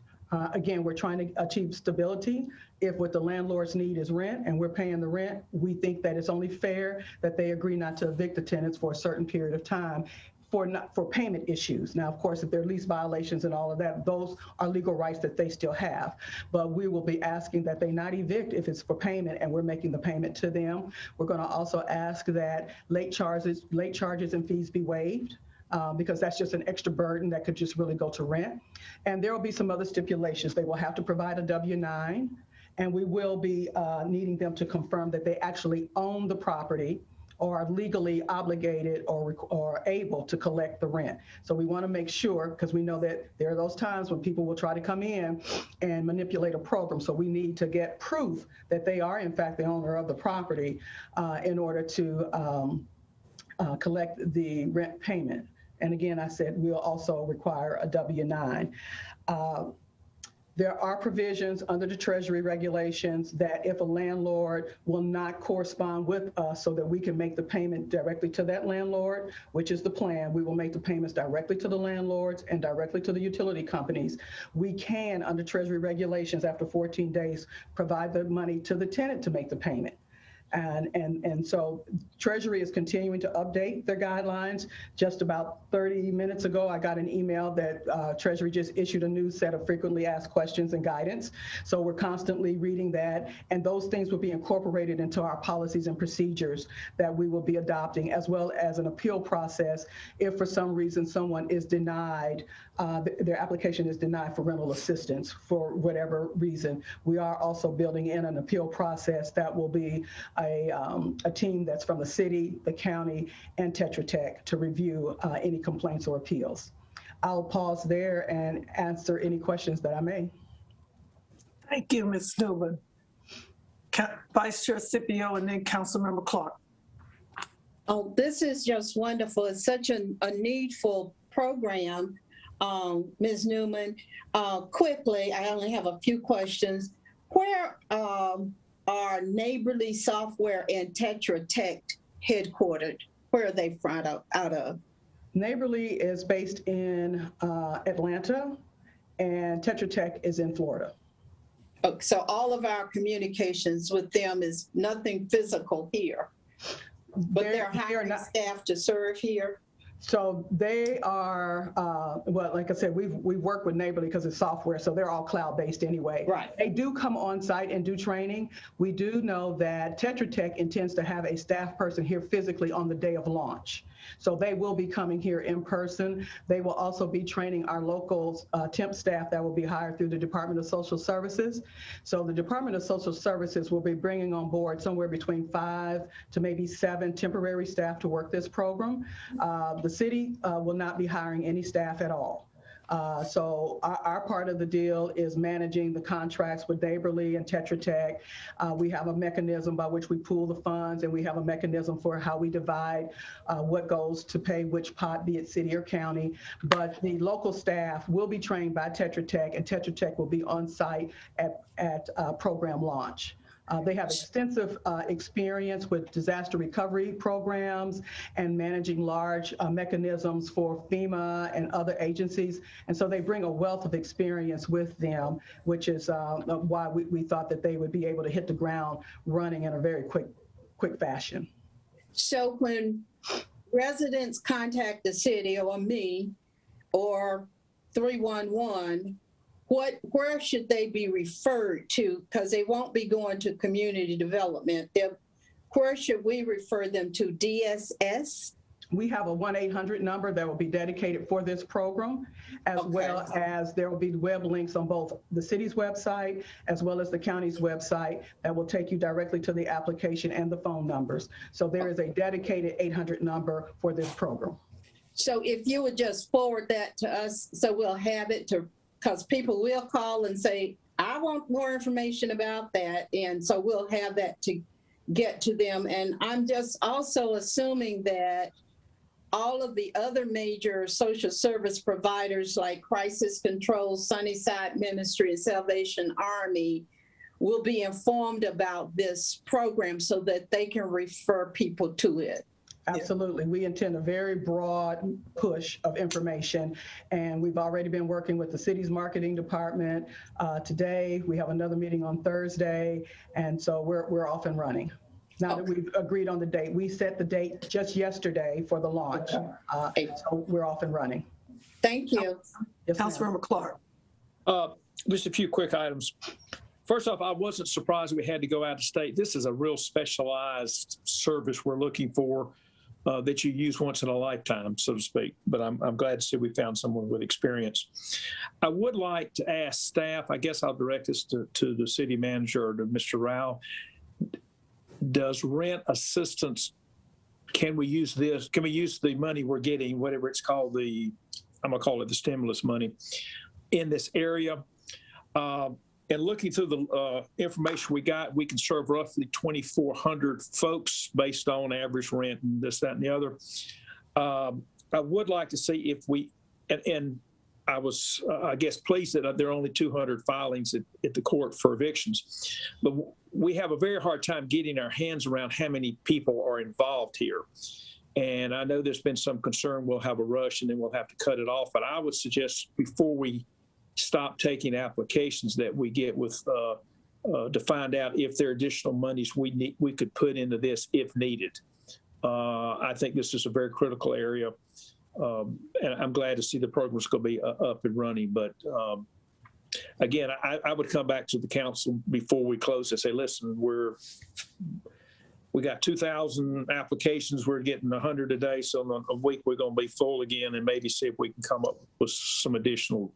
Again, we're trying to achieve stability. If what the landlords need is rent and we're paying the rent, we think that it's only fair that they agree not to evict the tenants for a certain period of time for payment issues. Now, of course, if there are lease violations and all of that, those are legal rights that they still have. But we will be asking that they not evict if it's for payment and we're making the payment to them. We're going to also ask that late charges and fees be waived. Because that's just an extra burden that could just really go to rent. And there will be some other stipulations. They will have to provide a W-9, and we will be needing them to confirm that they actually own the property are legally obligated or able to collect the rent. So we want to make sure, because we know that there are those times when people will try to come in and manipulate a program. So we need to get proof that they are in fact the owner of the property in order to collect the rent payment. And again, I said we'll also require a W-9. There are provisions under the Treasury regulations that if a landlord will not correspond with us so that we can make the payment directly to that landlord, which is the plan, we will make the payments directly to the landlords and directly to the utility companies. We can, under Treasury regulations, after 14 days, provide the money to the tenant to make the payment. And so Treasury is continuing to update their guidelines. Just about 30 minutes ago, I got an email that Treasury just issued a new set of frequently asked questions and guidance. So we're constantly reading that, and those things will be incorporated into our policies and procedures that we will be adopting, as well as an appeal process if for some reason someone is denied, their application is denied for rental assistance for whatever reason. We are also building in an appeal process that will be a team that's from the city, the county, and Tetra Tech to review any complaints or appeals. I'll pause there and answer any questions that I may.
Thank you, Ms. Newman. Vice Chair Scipio and then Councilmember Clark.
Oh, this is just wonderful. It's such a needful program, Ms. Newman. Quickly, I only have a few questions. Where are Neighborly Software and Tetra Tech headquartered? Where are they out of?
Neighborly is based in Atlanta, and Tetra Tech is in Florida.
Okay, so all of our communications with them is nothing physical here, but they're hiring staff to serve here.
So they are, well, like I said, we work with Neighborly because it's software, so they're all cloud-based anyway.
Right.
They do come on site and do training. We do know that Tetra Tech intends to have a staff person here physically on the day of launch. So they will be coming here in person. They will also be training our local temp staff that will be hired through the Department of Social Services. So the Department of Social Services will be bringing on board somewhere between 5 to maybe 7 temporary staff to work this program. The city will not be hiring any staff at all. So our part of the deal is managing the contracts with Neighborly and Tetra Tech. We have a mechanism by which we pool the funds, and we have a mechanism for how we divide what goes to pay which pot, be it city or county. But the local staff will be trained by Tetra Tech, and Tetra Tech will be on site at program launch. They have extensive experience with disaster recovery programs and managing large mechanisms for FEMA and other agencies. And so they bring a wealth of experience with them, which is why we thought that they would be able to hit the ground running in a very quick fashion.
So when residents contact the city or me or 311, where should they be referred to? Because they won't be going to community development. Where should we refer them to? DSS?
We have a 1-800 number that will be dedicated for this program, as well as there will be web links on both the city's website as well as the county's website that will take you directly to the application and the phone numbers. So there is a dedicated 800 number for this program.
So if you would just forward that to us, so we'll have it to, because people will call and say, I want more information about that. And so we'll have that to get to them. And I'm just also assuming that all of the other major social service providers like Crisis Control, Sunnyside Ministry, and Salvation Army will be informed about this program so that they can refer people to it.
Absolutely. We intend a very broad push of information, and we've already been working with the city's marketing department today. We have another meeting on Thursday, and so we're off and running. Now that we've agreed on the date, we set the date just yesterday for the launch, so we're off and running.
Thank you.
Yes,
Councilmember Clark.
Just a few quick items. First off, I wasn't surprised we had to go out of state. This is a real specialized service we're looking for that you use once in a lifetime, so to speak. But I'm glad to see we found someone with experience. I would like to ask staff, I guess I'll direct this to the city manager or to Mr. Rao. Does rent assistance can we use this? Can we use the money we're getting, whatever it's called, I'm gonna call it the stimulus money, in this area? And looking through the information we got, we can serve roughly 2,400 folks based on average rent and this, that, and the other. I would like to see if we, and I was, I guess, pleased that there are only 200 filings at the court for evictions. But we have a very hard time getting our hands around how many people are involved here. And I know there's been some concern we'll have a rush and then we'll have to cut it off. But I would suggest before we stop taking applications that we get with to find out if there are additional monies we could put into this if needed. I think this is a very critical area. And I'm glad to see the program's going to be up and running. But again, I would come back to the council before we close and say, listen, we got 2,000 applications. We're getting 100 a day. So in a week, we're going to be full again, and maybe see if we can come up with some additional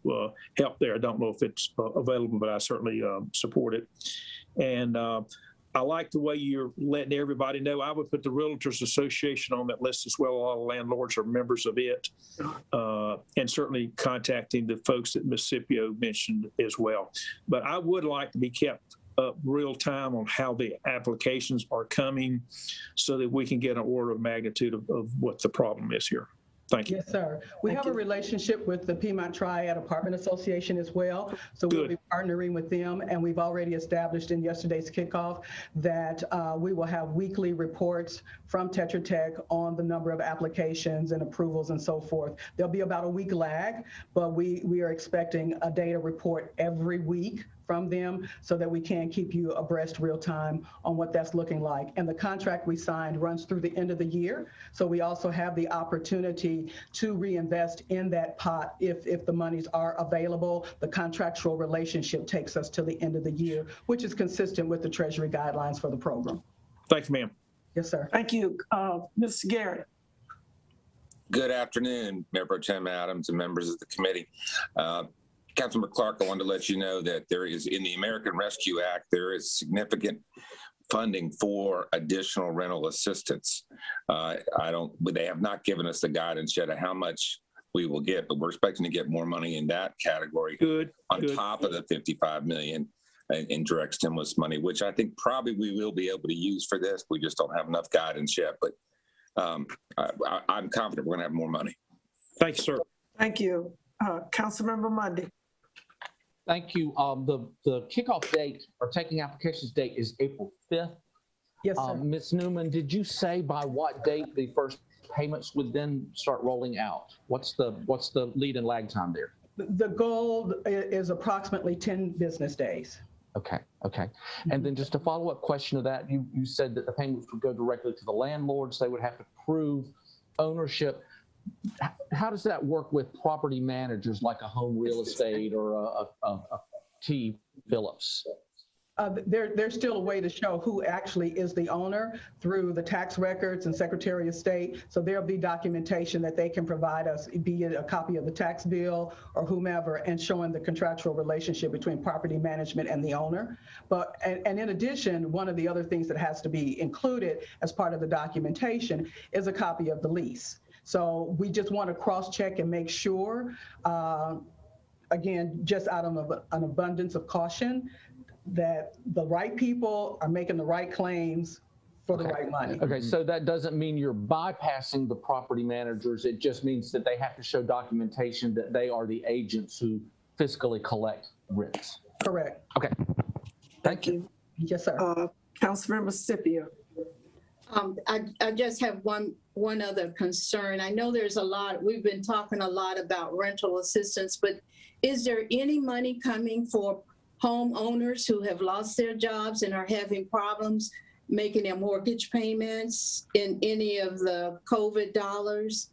help there. I don't know if it's available, but I certainly support it. And I like the way you're letting everybody know. I would put the Realtors Association on that list as well. A lot of landlords are members of it. And certainly contacting the folks that Ms. Scipio mentioned as well. But I would like to be kept up real time on how the applications are coming so that we can get an order of magnitude of what the problem is here. Thank you.
Yes, sir. We have a relationship with the Piedmont Triad Apartment Association as well. So we'll be partnering with them, and we've already established in yesterday's kickoff that we will have weekly reports from Tetra Tech on the number of applications and approvals and so forth. There'll be about a week lag, but we are expecting a data report every week from them so that we can keep you abreast real time on what that's looking like. And the contract we signed runs through the end of the year. So we also have the opportunity to reinvest in that pot if the monies are available. The contractual relationship takes us to the end of the year, which is consistent with the Treasury guidelines for the program.
Thank you, ma'am.
Yes, sir.
Thank you. Mr. Garrett.
Good afternoon, Mayor Pro Tem Adams and members of the committee. Councilmember Clark, I wanted to let you know that there is, in the American Rescue Act, there is significant funding for additional rental assistance. They have not given us the guidance yet of how much we will get, but we're expecting to get more money in that category. On top of the $55 million in direct stimulus money, which I think probably we will be able to use for this. We just don't have enough guidance yet, but I'm confident we're going to have more money.
Thank you, sir.
Thank you. Councilmember Mundy.
Thank you. The kickoff date or taking applications date is April 5th.
Yes, sir.
Ms. Newman, did you say by what date the first payments would then start rolling out? What's the lead and lag time there?
The goal is approximately 10 business days.
Okay. And then just a follow-up question to that, you said that the payments would go directly to the landlords. They would have to prove ownership. How does that work with property managers like a Home Real Estate or a T. Phillips?
There's still a way to show who actually is the owner through the tax records and Secretary of State. So there'll be documentation that they can provide us, be it a copy of the tax bill or whomever, and showing the contractual relationship between property management and the owner. But and in addition, one of the other things that has to be included as part of the documentation is a copy of the lease. So we just want to cross-check and make sure, again, just out of an abundance of caution, that the right people are making the right claims for the right money.
Okay, so that doesn't mean you're bypassing the property managers. It just means that they have to show documentation that they are the agents who fiscally collect rents.
Correct.
Okay. Thank you.
Yes, sir.
Councilmember Scipio.
I just have one other concern. I know there's a lot, we've been talking a lot about rental assistance, but is there any money coming for homeowners who have lost their jobs and are having problems making their mortgage payments in any of the COVID dollars?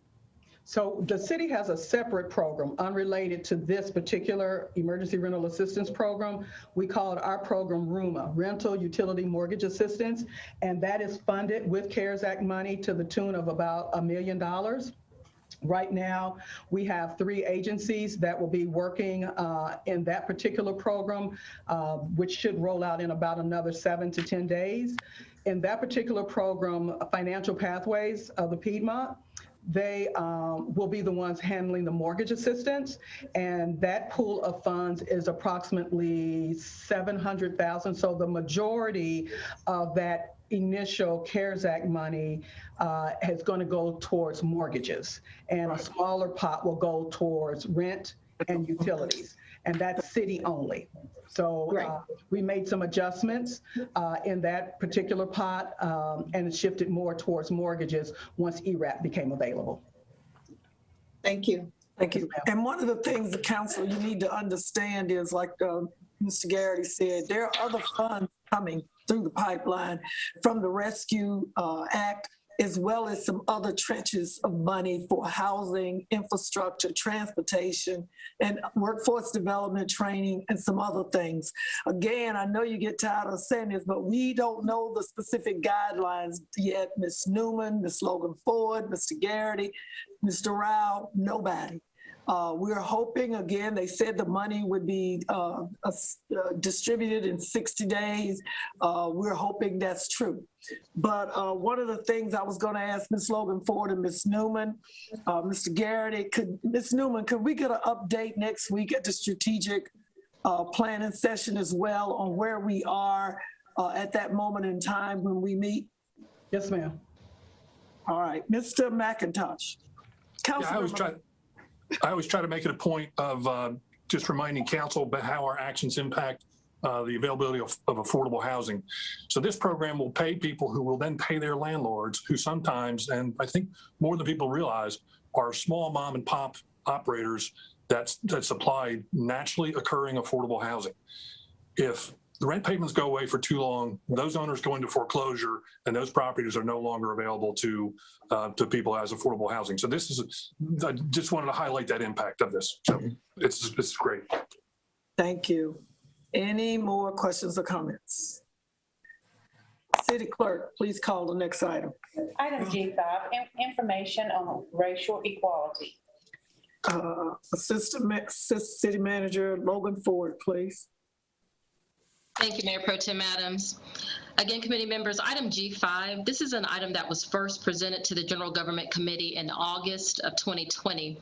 So the city has a separate program unrelated to this particular emergency rental assistance program. We call it our program RUMA, Rental Utility Mortgage Assistance, and that is funded with CARES Act money to the tune of about $1 million. Right now, we have 3 agencies that will be working in that particular program, which should roll out in about another 7 to 10 days. in that particular program, Financial Pathways of the Piedmont, they will be the ones handling the mortgage assistance, and that pool of funds is approximately $700,000. So the majority of that initial CARES Act money is going to go towards mortgages, and a smaller pot will go towards rent and utilities, and that's city only. So we made some adjustments in that particular pot and it shifted more towards mortgages once ERAP became available.
Thank you.
Thank you. And one of the things the council you need to understand is, like Mr. Garrity said, there are other funds coming through the pipeline from the Rescue Act, as well as some other trenches of money for housing, infrastructure, transportation, and workforce development training, and some other things. Again, I know you get tired of saying this, but we don't know the specific guidelines yet. Ms. Newman, Ms. Logan Ford, Mr. Garrity, Mr. Rao, nobody. We're hoping, again, they said the money would be distributed in 60 days. We're hoping that's true. But one of the things I was going to ask Ms. Logan Ford and Ms. Newman, Mr. Garrity, Ms. Newman, could we get an update next week at the strategic planning session as well on where we are at that moment in time when we meet?
Yes, ma'am.
All right, Mr. McIntosh.
I always try to make it a point of just reminding council about how our actions impact the availability of affordable housing. So this program will pay people who will then pay their landlords, who sometimes, and I think more than people realize, are small mom and pop operators that supply naturally occurring affordable housing. If the rent payments go away for too long, those owners go into foreclosure, and those properties are no longer available to people as affordable housing. So this is, I just wanted to highlight that impact of this. So it's great.
Thank you. Any more questions or comments? City Clerk, please call the next item.
Item G5, information on racial equality.
Assistant City Manager Logan Ford, please.
Thank you, Mayor Pro Tem Adams. Again, committee members, item G5, this is an item that was first presented to the General Government Committee in August of 2020.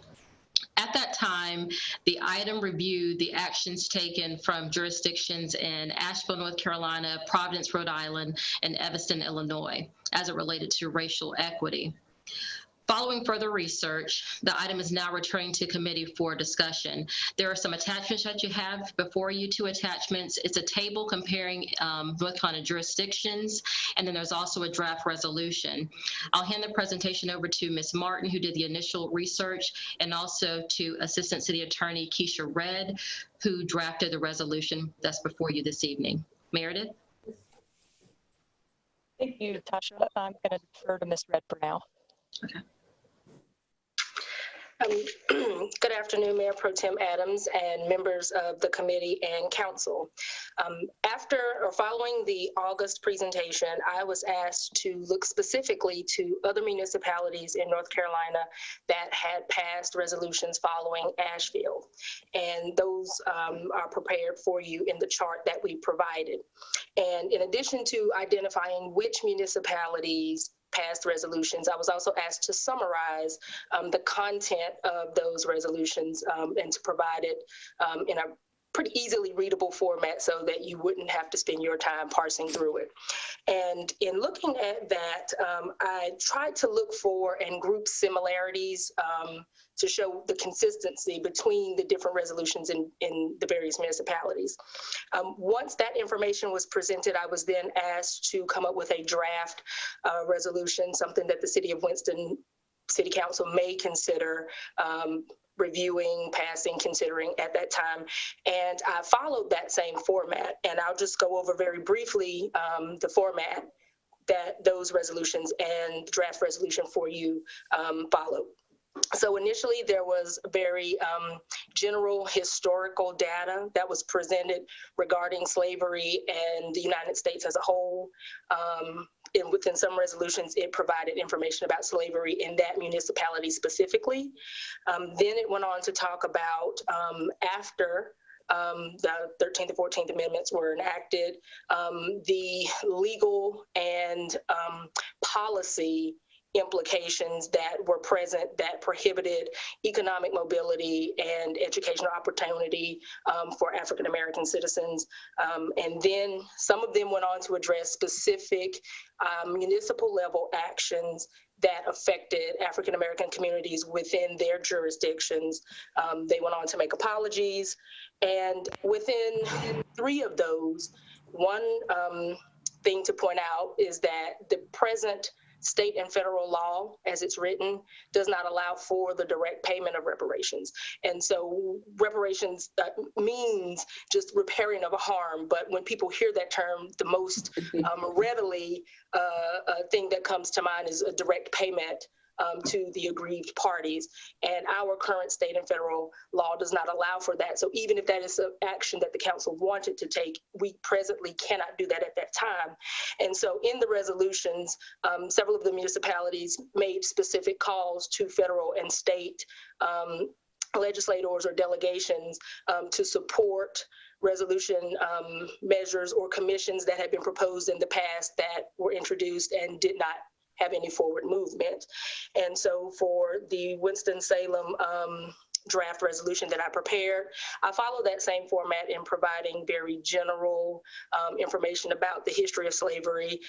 At that time, the item reviewed the actions taken from jurisdictions in Asheville, North Carolina, Providence, Rhode Island, and Evanston, Illinois, as it related to racial equity. Following further research, the item is now returning to committee for discussion. There are some attachments that you have before you, 2 attachments. It's a table comparing North Carolina jurisdictions, and then there's also a draft resolution. I'll hand the presentation over to Ms. Martin, who did the initial research, and also to Assistant City Attorney Keisha Redd, who drafted the resolution that's before you this evening. Meredith?
Thank you, Tasha. I'm going to defer to Ms. Redd for now.
Okay.
Good afternoon, Mayor Pro Tem Adams and members of the committee and council. After or following the August presentation, I was asked to look specifically to other municipalities in North Carolina that had passed resolutions following Asheville. And those are prepared for you in the chart that we provided. And in addition to identifying which municipalities passed resolutions, I was also asked to summarize the content of those resolutions and to provide it in a pretty easily readable format so that you wouldn't have to spend your time parsing through it. And in looking at that, I tried to look for and group similarities to show the consistency between the different resolutions in the various municipalities. Once that information was presented, I was then asked to come up with a draft resolution, something that the City of Winston City Council may consider reviewing, passing, considering at that time. And I followed that same format. And I'll just go over very briefly the format that those resolutions and the draft resolution for you followed. So initially there was very general historical data that was presented regarding slavery and the United States as a whole. And within some resolutions, it provided information about slavery in that municipality specifically. Then it went on to talk about after the 13th and 14th Amendments were enacted. The legal and policy implications that were present that prohibited economic mobility and educational opportunity for African American citizens. And then some of them went on to address specific municipal level actions that affected African American communities within their jurisdictions. They went on to make apologies. And within 3 of those, one thing to point out is that the present state and federal law, as it's written, does not allow for the direct payment of reparations. And so reparations means just repairing of a harm. But when people hear that term, the most readily thing that comes to mind is a direct payment to the aggrieved parties. And our current state and federal law does not allow for that. So even if that is an action that the council wanted to take, we presently cannot do that at that time. And so in the resolutions, several of the municipalities made specific calls to federal and state legislators or delegations to support resolution measures or commissions that had been proposed in the past that were introduced and did not have any forward movement. And so for the Winston-Salem draft resolution that I prepared, I follow that same format in providing very general information about the history of slavery.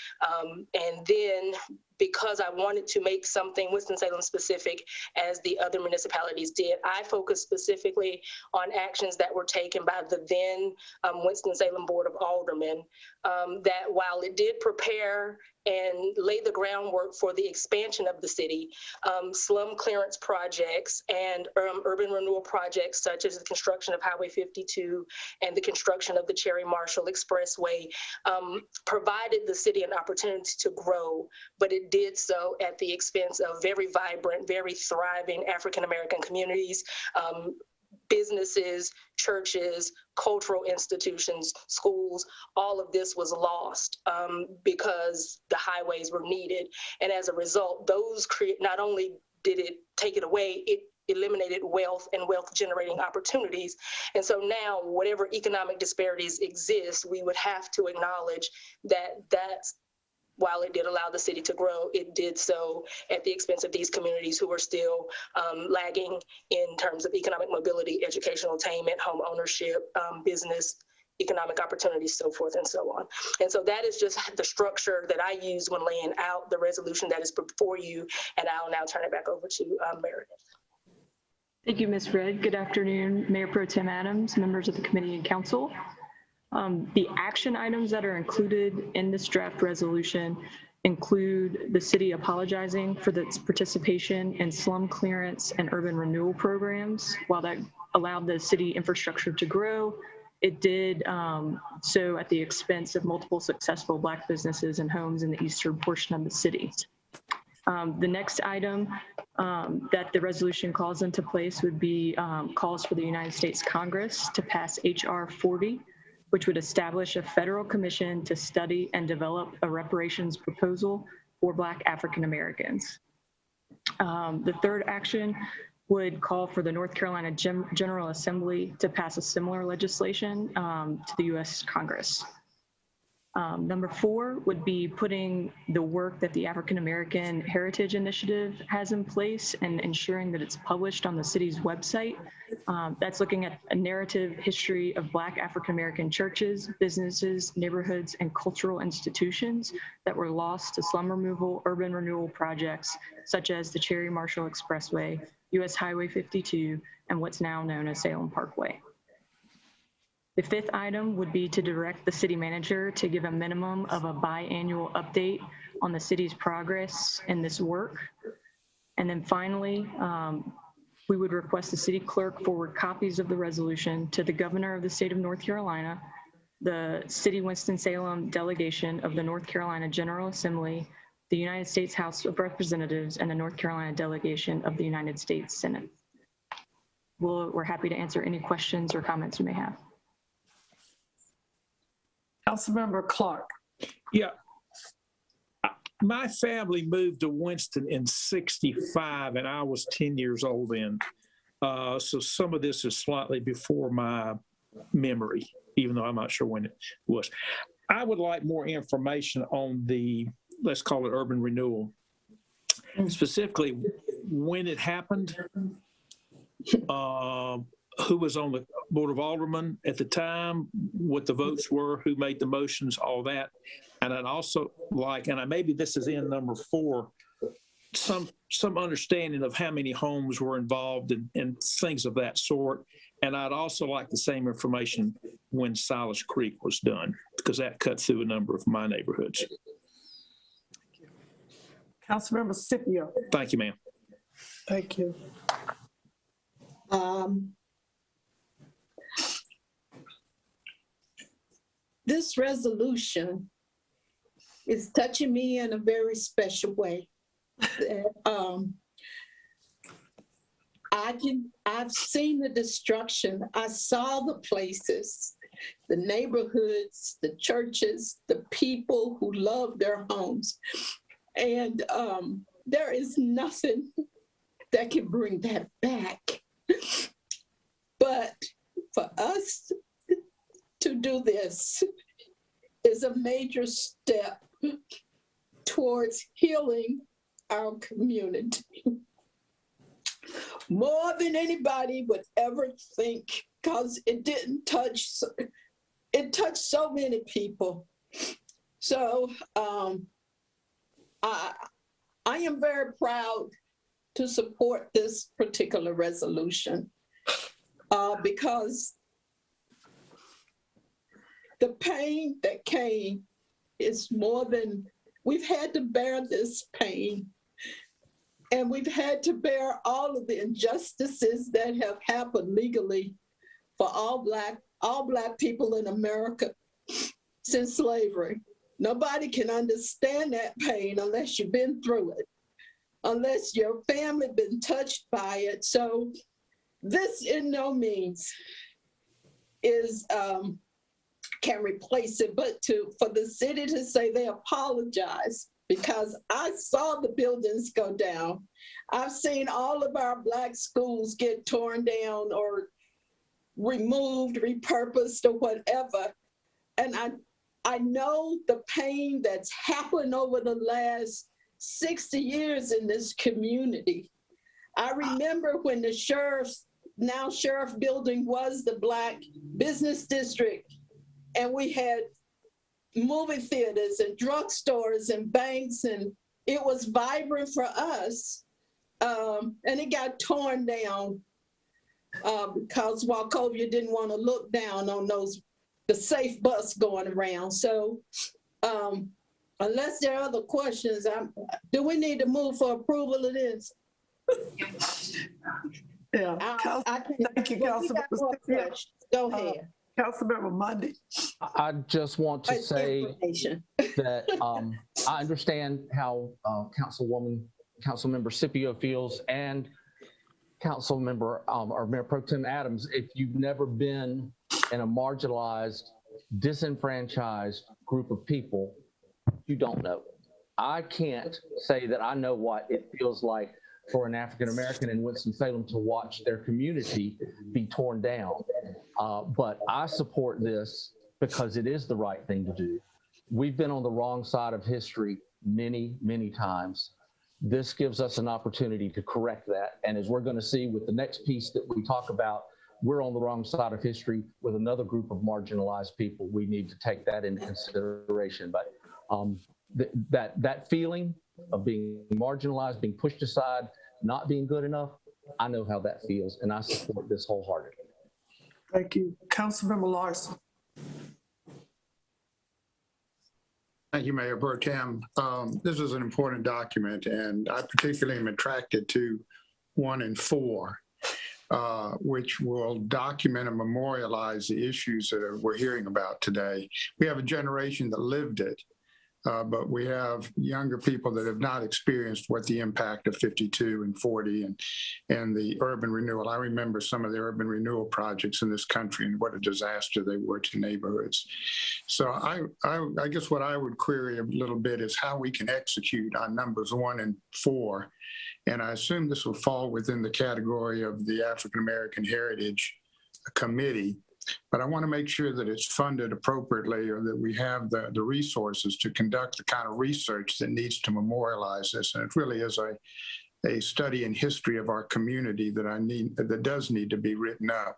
And then because I wanted to make something Winston-Salem specific as the other municipalities did, I focused specifically on actions that were taken by the then Winston-Salem Board of Aldermen, that while it did prepare and lay the groundwork for the expansion of the city, slum clearance projects and urban renewal projects such as the construction of Highway 52 and the construction of the Cherry Marshall Expressway provided the city an opportunity to grow, but it did so at the expense of very vibrant, very thriving African-American communities, businesses, churches, cultural institutions, schools. All of this was lost because the highways were needed. And as a result, those not only did it take it away, it eliminated wealth and wealth generating opportunities. And so now whatever economic disparities exist, we would have to acknowledge that that's, while it did allow the city to grow, it did so at the expense of these communities who are still lagging in terms of economic mobility, educational attainment, home ownership, business, economic opportunities, so forth and so on. And so that is just the structure that I use when laying out the resolution that is before you. And I'll now turn it back over to Meredith.
Thank you, Ms. Redd. Good afternoon, Mayor Pro Tem Adams, members of the committee and council. The action items that are included in this draft resolution include the city apologizing for its participation in slum clearance and urban renewal programs. While that allowed the city infrastructure to grow, it did so at the expense of multiple successful Black businesses and homes in the eastern portion of the city. The next item that the resolution calls into place would be calls for the United States Congress to pass H.R. 40, which would establish a federal commission to study and develop a reparations proposal for Black African Americans. The third action would call for the North Carolina General Assembly to pass a similar legislation to the U.S. Congress. Number 4 would be putting the work that the African American Heritage Initiative has in place and ensuring that it's published on the city's website. That's looking at a narrative history of Black African American churches, businesses, neighborhoods, and cultural institutions that were lost to slum removal, urban renewal projects, such as the Cherry Marshall Expressway, US Highway 52, and what's now known as Salem Parkway. The fifth item would be to direct the city manager to give a minimum of a biannual update on the city's progress in this work. And then finally, we would request the city clerk forward copies of the resolution to the governor of the state of North Carolina, the city Winston-Salem delegation of the North Carolina General Assembly, the United States House of Representatives, and the North Carolina delegation of the United States Senate. We're happy to answer any questions or comments you may have.
Councilmember Clark.
Yeah. My family moved to Winston in '65, and I was 10 years old then. So some of this is slightly before my memory, even though I'm not sure when it was. I would like more information on the, let's call it urban renewal, specifically when it happened, who was on the Board of Aldermen at the time, what the votes were, who made the motions, all that. And I'd also like, and maybe this is in number 4, some understanding of how many homes were involved and things of that sort. And I'd also like the same information when Silas Creek was done, because that cut through a number of my neighborhoods.
Councilmember Scipio.
Thank you, ma'am.
Thank you.
This resolution is touching me in a very special way. I've seen the destruction. I saw the places, the neighborhoods, the churches, the people who love their homes. And there is nothing that can bring that back. But for us to do this is a major step towards healing our community. More than anybody would ever think, because it didn't touch, it touched so many people. So I am very proud to support this particular resolution because the pain that came is more than, we've had to bear this pain. And we've had to bear all of the injustices that have happened legally for all black people in America since slavery. Nobody can understand that pain unless you've been through it, unless your family been touched by it. So this in no means is can replace it, but for the city to say they apologize, because I saw the buildings go down. I've seen all of our black schools get torn down or removed, repurposed, or whatever. And I know the pain that's happened over the last 60 years in this community. I remember when the now sheriff building was the Black Business District, and we had movie theaters and drugstores and banks, and it was vibrant for us. And it got torn down because Wachovia didn't want to look down on the safe bus going around. So unless there are other questions, do we need to move for approval of this?
Yeah. Thank you, Councilmember.
Go ahead.
Councilmember Mundy.
I just want to say that I understand how Councilmember Scipio feels, and Councilmember or Mayor Pro Tem Adams. If you've never been in a marginalized, disenfranchised group of people, you don't know. I can't say that I know what it feels like for an African American in Winston-Salem to watch their community be torn down. But I support this because it is the right thing to do. We've been on the wrong side of history many, many times. This gives us an opportunity to correct that. And as we're going to see with the next piece that we talk about, we're on the wrong side of history with another group of marginalized people. We need to take that into consideration. But that feeling of being marginalized, being pushed aside, not being good enough, I know how that feels, and I support this wholeheartedly.
Thank you. Councilmember Larson.
Thank you, Mayor Pro Tem. This is an important document, and I particularly am attracted to 1 and 4, which will document and memorialize the issues that we're hearing about today. We have a generation that lived it, but we have younger people that have not experienced what the impact of 52 and 40 and the urban renewal. I remember some of the urban renewal projects in this country and what a disaster they were to neighborhoods. So I guess what I would query a little bit is how we can execute on numbers 1 and 4. And I assume this will fall within the category of the African American Heritage Committee. but I want to make sure that it's funded appropriately, or that we have the resources to conduct the kind of research that needs to memorialize this. And it really is a study in history of our community that does need to be written up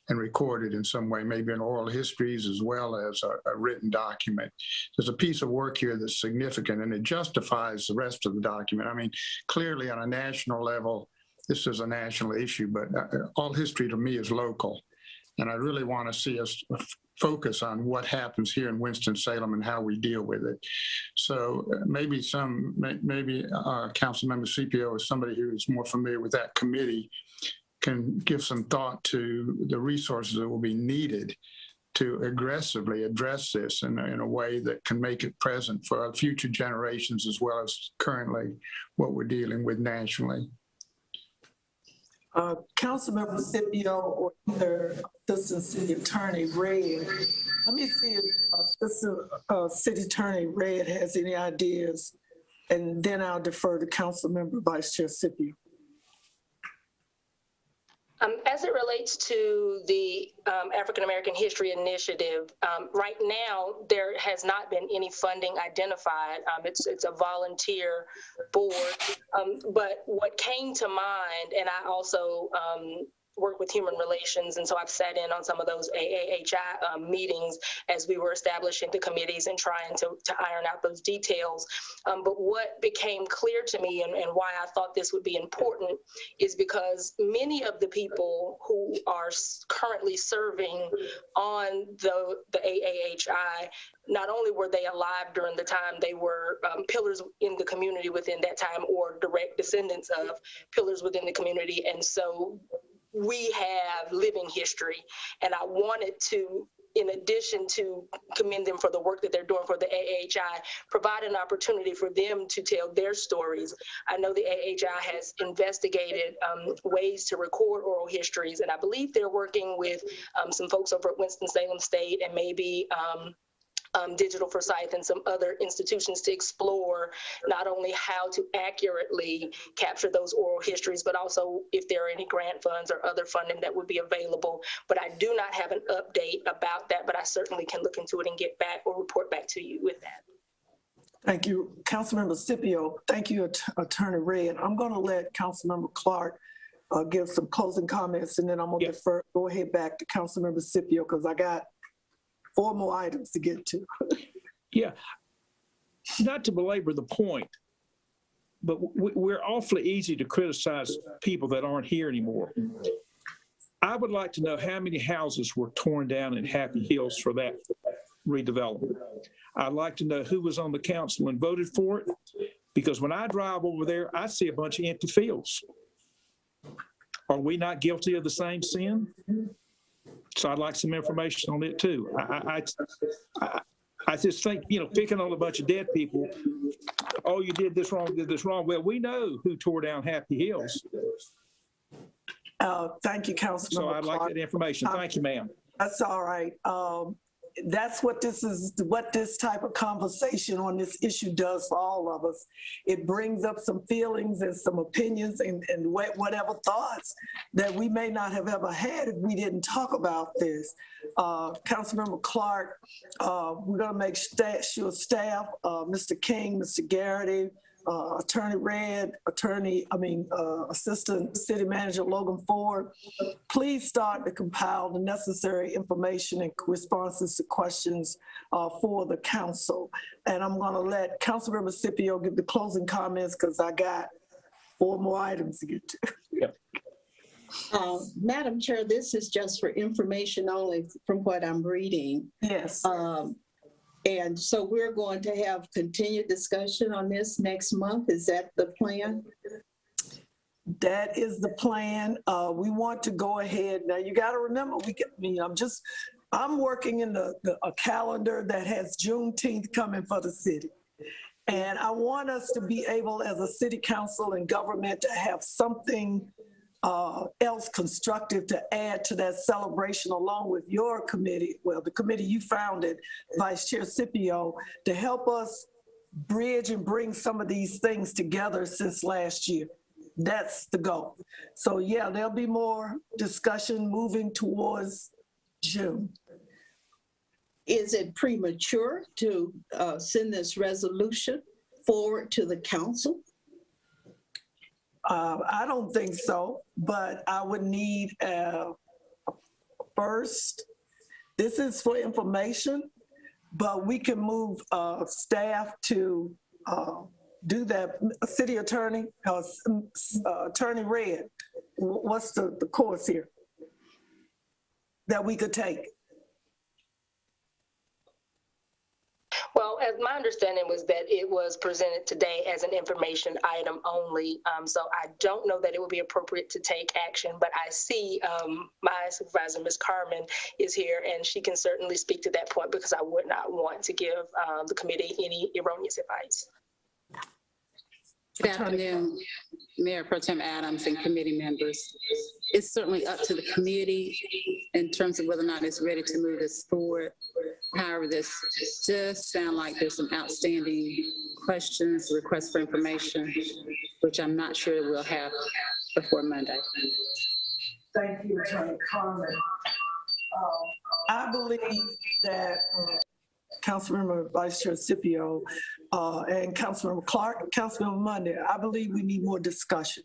and recorded in some way, maybe in oral histories as well as a written document. There's a piece of work here that's significant, and it justifies the rest of the document. I mean, clearly on a national level, this is a national issue, but all history to me is local. And I really want to see us focus on what happens here in Winston-Salem and how we deal with it. So maybe Councilmember CPO, or somebody who is more familiar with that committee, can give some thought to the resources that will be needed to aggressively address this in a way that can make it present for our future generations, as well as currently what we're dealing with nationally.
Councilmember Scipio or either Assistant City Attorney Red. Let me see if Assistant City Attorney Red has any ideas, and then I'll defer to Councilmember Vice Chair Scipio.
As it relates to the African American History Initiative, right now there has not been any funding identified. It's a volunteer board, but what came to mind, and I also work with human relations, and so I've sat in on some of those AAHI meetings as we were establishing the committees and trying to iron out those details. But what became clear to me, and why I thought this would be important, is because many of the people who are currently serving on the AAHI, not only were they alive during the time, they were pillars in the community within that time, or direct descendants of pillars within the community. And so we have living history, and I wanted to, in addition to commend them for the work that they're doing for the AAHI, provide an opportunity for them to tell their stories. I know the AAHI has investigated ways to record oral histories, and I believe they're working with some folks over at Winston-Salem State, and maybe Digital Forsyth and some other institutions, to explore not only how to accurately capture those oral histories, but also if there are any grant funds or other funding that would be available. But I do not have an update about that, but I certainly can look into it and get back or report back to you with that.
Thank you, Councilmember Scipio. Thank you, Attorney Red. I'm going to let Councilmember Clark give some closing comments, and then I'm going to go ahead back to Councilmember Scipio, because I got 4 more items to get to.
Yeah, not to belabor the point, but we're awfully easy to criticize people that aren't here anymore. I would like to know how many houses were torn down in Happy Hills for that redevelopment. I'd like to know who was on the council and voted for it, because when I drive over there, I see a bunch of empty fields. Are we not guilty of the same sin? So I'd like some information on it too. I just think, picking on a bunch of dead people, oh, you did this wrong. Well, we know who tore down Happy Hills.
Thank you, Councilmember
So I'd like that information. Thank you, ma'am.
That's all right. That's what this type of conversation on this issue does for all of us. It brings up some feelings and some opinions and whatever thoughts that we may not have ever had if we didn't talk about this. Councilmember Clark, we're going to make sure staff, Mr. King, Mr. Garrity, Attorney Red, Assistant City Manager Logan Ford, please start to compile the necessary information and responses to questions for the council. And I'm going to let Councilmember Scipio give the closing comments, because I got 4 more items to get to.
Yep.
Madam Chair, this is just for information only from what I'm reading.
Yes.
And so we're going to have continued discussion on this next month. Is that the plan?
That is the plan. We want to go ahead. Now, you got to remember, I'm working in a calendar that has Juneteenth coming for the city. And I want us to be able, as a city council and government, to have something else constructive to add to that celebration, along with your committee, the committee you founded, Vice Chair Scipio, to help us bridge and bring some of these things together since last year. That's the goal. So yeah, there'll be more discussion moving towards June.
Is it premature to send this resolution forward to the council?
I don't think so, but I would need first, this is for information, but we can move staff to do that. City Attorney, Attorney Red, what's the course here that we could take?
Well, as my understanding was that it was presented today as an information item only. So I don't know that it would be appropriate to take action, but I see my supervisor, Ms. Carmen, is here, and she can certainly speak to that point because I would not want to give the committee any erroneous advice.
Good afternoon, Mayor Pro Tem Adams and committee members. It's certainly up to the committee in terms of whether or not it's ready to move this forward. However, this does sound like there's some outstanding questions, requests for information, which I'm not sure we'll have before Monday.
Thank you, Attorney Carmen. I believe that Councilmember Vice Chair Scipio and Councilmember Clark, Councilmember Monday, I believe we need more discussion.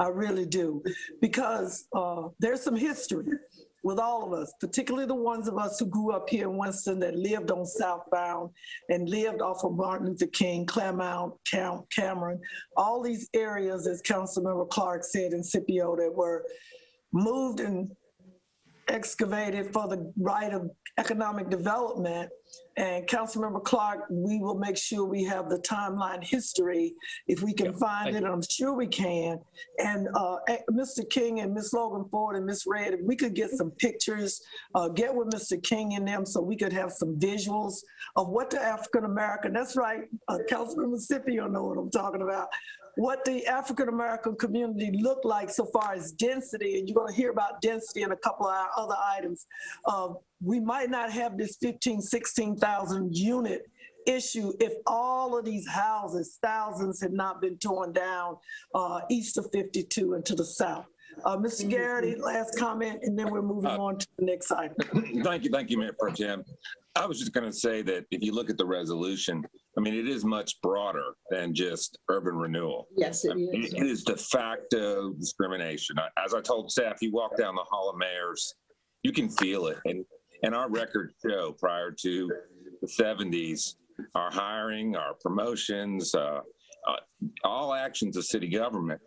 I really do, because there's some history with all of us, particularly the ones of us who grew up here in Winston that lived on Southbound and lived off of Martin Luther King, Claremont, Cameron, all these areas, as Councilmember Clark said in Scipio, that were moved and excavated for the right of economic development. And Councilmember Clark, we will make sure we have the timeline history if we can find it. I'm sure we can. And Mr. King and Ms. Logan Ford and Ms. Red, if we could get some pictures, get with Mr. King and them so we could have some visuals of what the African-American, that's right, Councilmember Scipio know what I'm talking about, what the African-American community looked like so far as density, and you're going to hear about density in a couple of our other items. We might not have this 15, 16,000 unit issue if all of these houses, thousands, had not been torn down east of 52 and to the south. Mr. Garrity, last comment, and then we're moving on to the next item.
Thank you, Mayor Pro Tem. I was just going to say that if you look at the resolution, I mean, it is much broader than just urban renewal.
Yes, it is.
It is de facto discrimination. As I told staff, you walk down the Hall of Mayors, you can feel it. And our records show prior to the 70s, our hiring, our promotions, all actions of city government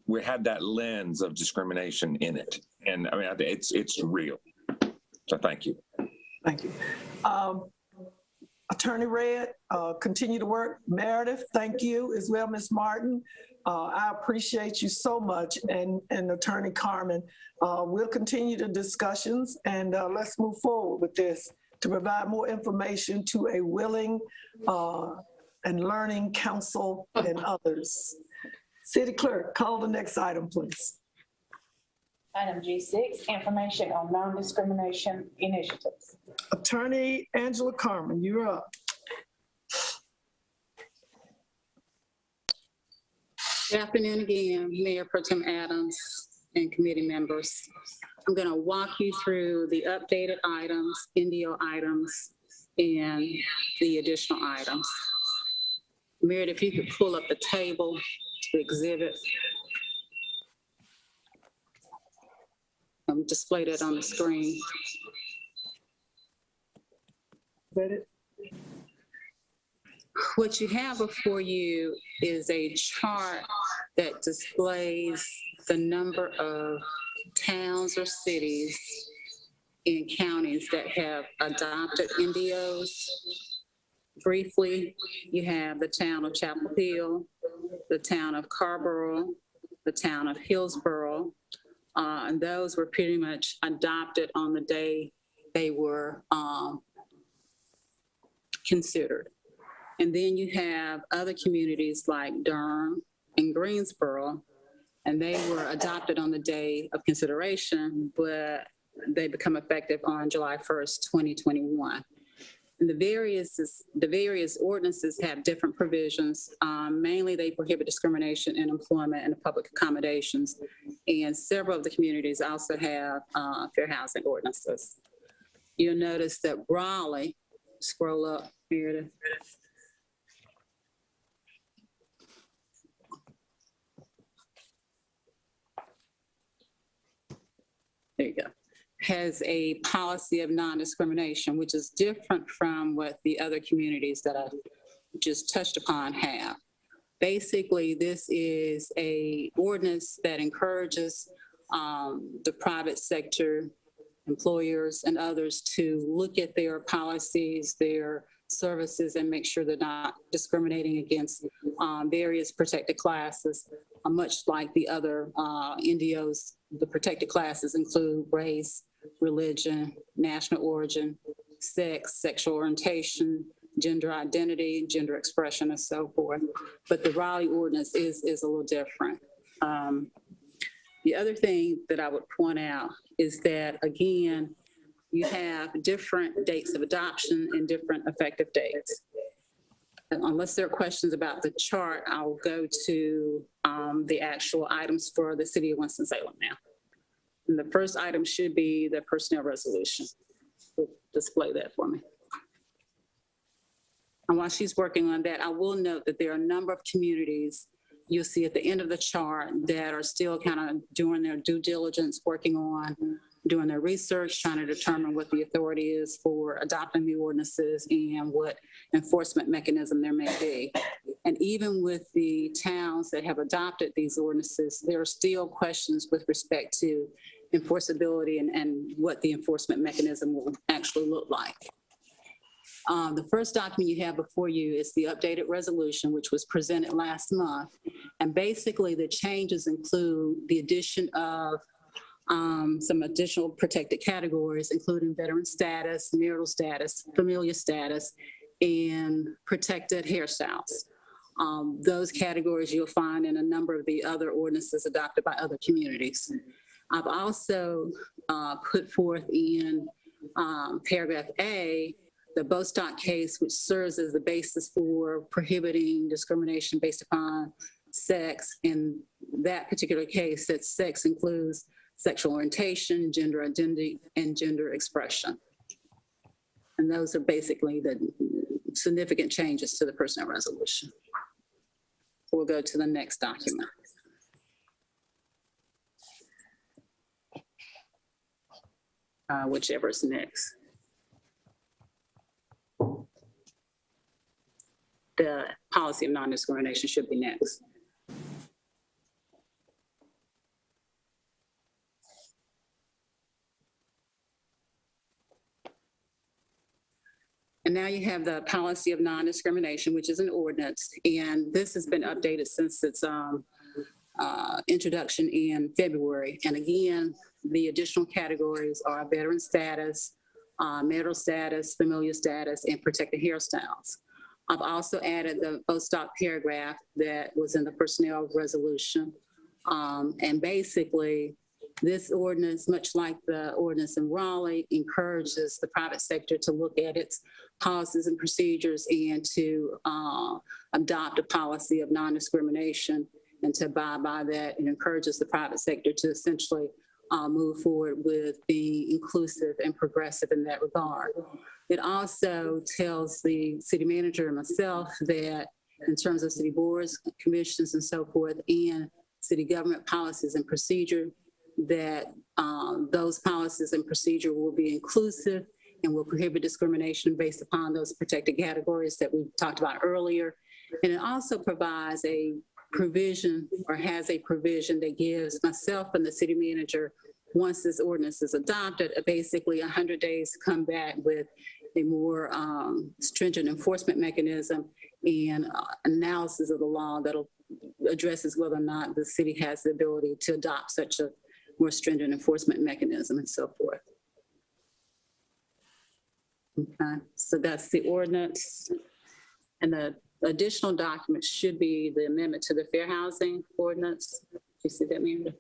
we had that lens of discrimination in it. And I mean, it's real. So thank you.
Thank you. Attorney Red, continue to work. Meredith, thank you as well, Ms. Martin. I appreciate you so much, and Attorney Carmen. We'll continue the discussions, and let's move forward with this to provide more information to a willing and learning council and others. City Clerk, call the next item, please.
Item G6, information on non-discrimination initiatives.
Attorney Angela Carmen, you're up.
Good afternoon again, Mayor Pro Tem Adams and committee members. I'm going to walk you through the updated items, NDO items, and the additional items. Meredith, if you could pull up the table to exhibit. Display that on the screen.
Is that it?
What you have before you is a chart that displays the number of towns or cities and counties that have adopted NDOs. Briefly, you have the town of Chapel Hill, the town of Carborough, the town of Hillsborough, and those were pretty much adopted on the day they were considered. And then you have other communities like Durham and Greensboro, and they were adopted on the day of consideration, but they become effective on July 1st, 2021. And the various ordinances have different provisions. Mainly, they prohibit discrimination in employment and public accommodations. And several of the communities also have fair housing ordinances. You'll notice that Raleigh, scroll up, Meredith. There you go. Has a policy of non-discrimination, which is different from what the other communities that I just touched upon have. Basically, this is a ordinance that encourages the private sector, employers and others to look at their policies, their services, and make sure they're not discriminating against various protected classes, much like the other NDOs. The protected classes include race, religion, national origin, sex, sexual orientation, gender identity, gender expression, and so forth. But the Raleigh ordinance is a little different. The other thing that I would point out is that, again, you have different dates of adoption and different effective dates. Unless there are questions about the chart, I'll go to the actual items for the city of Winston-Salem now. And the first item should be the personnel resolution. We'll display that for me. And while she's working on that, I will note that there are a number of communities you'll see at the end of the chart that are still kind of doing their due diligence, working on doing their research, trying to determine what the authority is for adopting the ordinances and what enforcement mechanism there may be. And even with the towns that have adopted these ordinances, there are still questions with respect to enforceability and what the enforcement mechanism will actually look like. The first document you have before you is the updated resolution, which was presented last month. And basically the changes include the addition of some additional protected categories, including veteran status, marital status, familial status, and protected hairstyles. Those categories you'll find in a number of the other ordinances adopted by other communities. I've also put forth in paragraph A, the Bostock case, which serves as the basis for prohibiting discrimination based upon sex. In that particular case, that sex includes sexual orientation, gender identity, and gender expression. And those are basically the significant changes to the personnel resolution. We'll go to the next document. Whichever is next. The policy of non-discrimination should be next. And now you have the policy of non-discrimination, which is an ordinance. And this has been updated since its introduction in February. And again, the additional categories are veteran status, marital status, familial status, and protected hairstyles. I've also added the Bostock paragraph that was in the personnel resolution. And basically, this ordinance, much like the ordinance in Raleigh, encourages the private sector to look at its policies and procedures and to adopt a policy of non-discrimination and to abide by that. It encourages the private sector to essentially move forward with being inclusive and progressive in that regard. It also tells the city manager and myself that in terms of city boards, commissions, and so forth, and city government policies and procedure, that those policies and procedure will be inclusive and will prohibit discrimination based upon those protected categories that we talked about earlier. And it also provides a provision, or has a provision, that gives myself and the city manager, once this ordinance is adopted, basically 100 days to come back with a more stringent enforcement mechanism and analysis of the law that'll addresses whether or not the city has the ability to adopt such a more stringent enforcement mechanism and so forth. Okay, so that's the ordinance. And the additional documents should be the amendment to the fair housing ordinance. Do you see that, Amanda?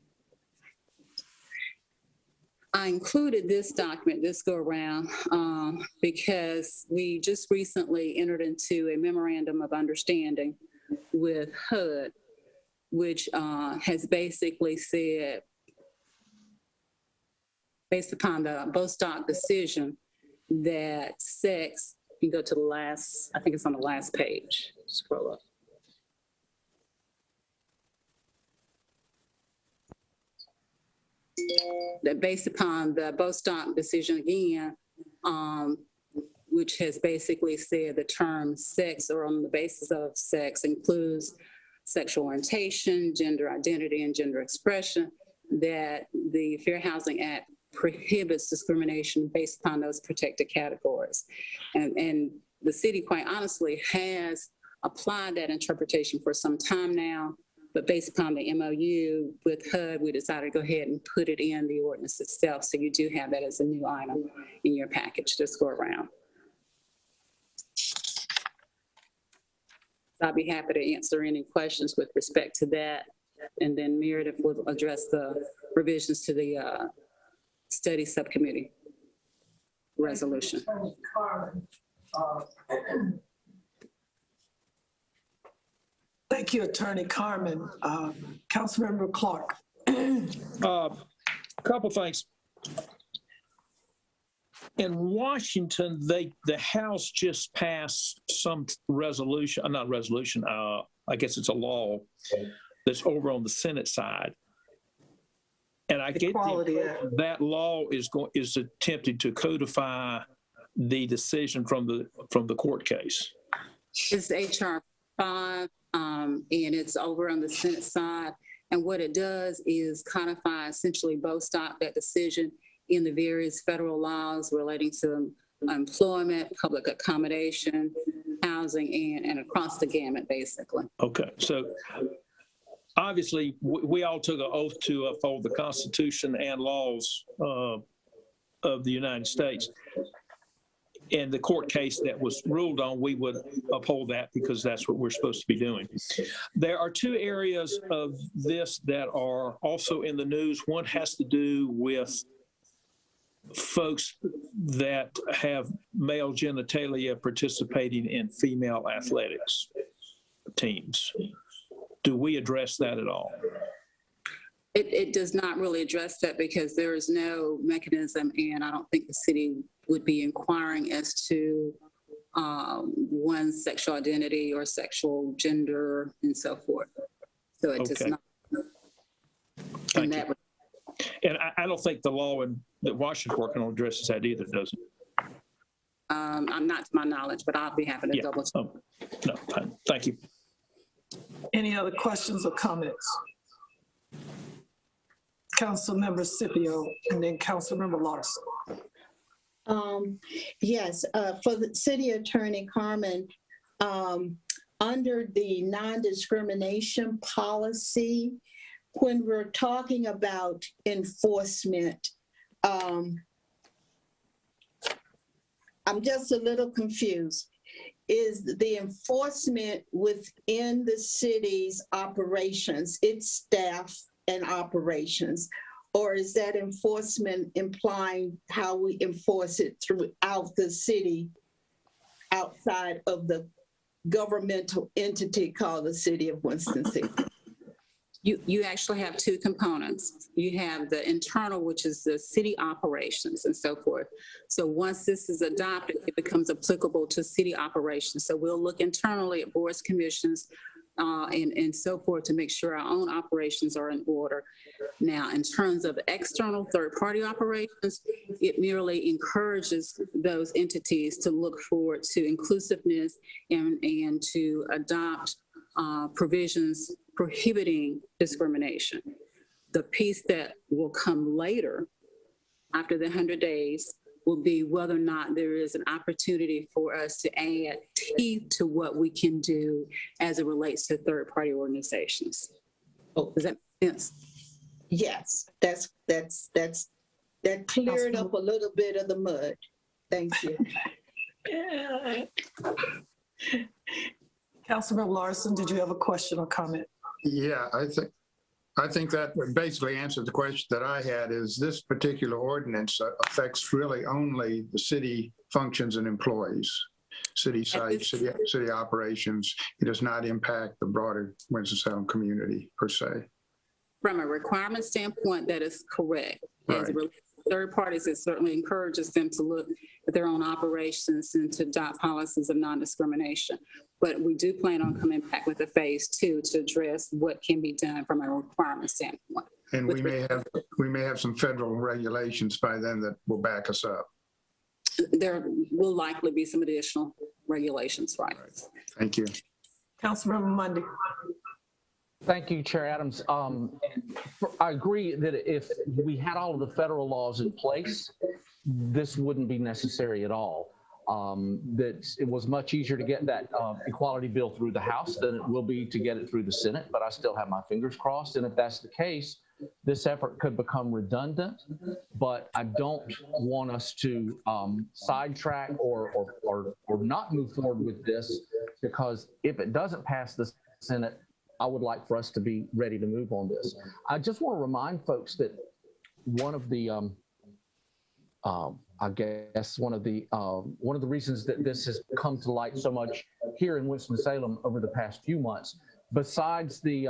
I included this document this go around because we just recently entered into a memorandum of understanding with HUD, which has basically said, based upon the Bostock decision, that sex, you can go to the last, I think it's on the last page, scroll up. That based upon the Bostock decision again, which has basically said the term sex or on the basis of sex includes sexual orientation, gender identity, and gender expression, that the Fair Housing Act prohibits discrimination based upon those protected categories. And the city, quite honestly, has applied that interpretation for some time now, but based upon the MOU with HUD, we decided to go ahead and put it in the ordinance itself. So you do have that as a new item in your package this go around. So I'll be happy to answer any questions with respect to that. And then Meredith will address the revisions to the study subcommittee resolution.
Thank you, Attorney Carmen. Councilmember Clark.
A couple things. In Washington, the House just passed some resolution, not resolution, I guess it's a law that's over on the Senate side. And I get that law is attempting to codify the decision from the court case.
It's HR 5, and it's over on the Senate side. And what it does is codify essentially Bostock, that decision, in the various federal laws relating to employment, public accommodation, housing, and across the gamut, basically.
Okay, so obviously we all took an oath to uphold the Constitution and laws of the United States. In the court case that was ruled on, we would uphold that because that's what we're supposed to be doing. There are two areas of this that are also in the news. One has to do with folks that have male genitalia participating in female athletics teams. Do we address that at all?
It does not really address that because there is no mechanism, and I don't think the city would be inquiring as to one's sexual identity or sexual gender and so forth. So it does not.
Thank you. And I don't think the law that Washington's working on addresses that either, does it?
I'm not to my knowledge, but I'll be happy to double check.
No, fine. Thank you.
Any other questions or comments? Councilmember Scipio and then Councilmember Larson.
Yes, for the City Attorney Carmen, under the non-discrimination policy, when we're talking about enforcement, I'm just a little confused. Is the enforcement within the city's operations, its staff and operations, or is that enforcement implying how we enforce it throughout the city outside of the governmental entity called the City of Winston-Salem?
You actually have two components. You have the internal, which is the city operations and so forth. So once this is adopted, it becomes applicable to city operations. So we'll look internally at boards, commissions, and so forth to make sure our own operations are in order. Now, in terms of external third-party operations, it merely encourages those entities to look forward to inclusiveness and to adopt provisions prohibiting discrimination. The piece that will come later, after the 100 days, will be whether or not there is an opportunity for us to add teeth to what we can do as it relates to third-party organizations. Does that make sense?
Yes, that cleared up a little bit of the mud. Thank you.
Councilmember Larson, did you have a question or comment?
Yeah, I think that would basically answer the question that I had, is this particular ordinance affects really only the city functions and employees, city sites, city operations. It does not impact the broader Winston-Salem community per se.
From a requirement standpoint, that is correct.
Right.
As it relates to third parties, it certainly encourages them to look at their own operations and to adopt policies of non-discrimination. But we do plan on coming back with a phase 2 to address what can be done from a requirement standpoint.
And we may have some federal regulations by then that will back us up.
There will likely be some additional regulations, right?
Thank you.
Councilmember Mundy.
Thank you, Chair Adams. I agree that if we had all of the federal laws in place, this wouldn't be necessary at all. That it was much easier to get that equality bill through the House than it will be to get it through the Senate, but I still have my fingers crossed. And if that's the case, this effort could become redundant, but I don't want us to sidetrack or not move forward with this, because if it doesn't pass the Senate, I would like for us to be ready to move on this. I just want to remind folks that one of the I guess one of the reasons that this has come to light so much here in Winston-Salem over the past few months, besides the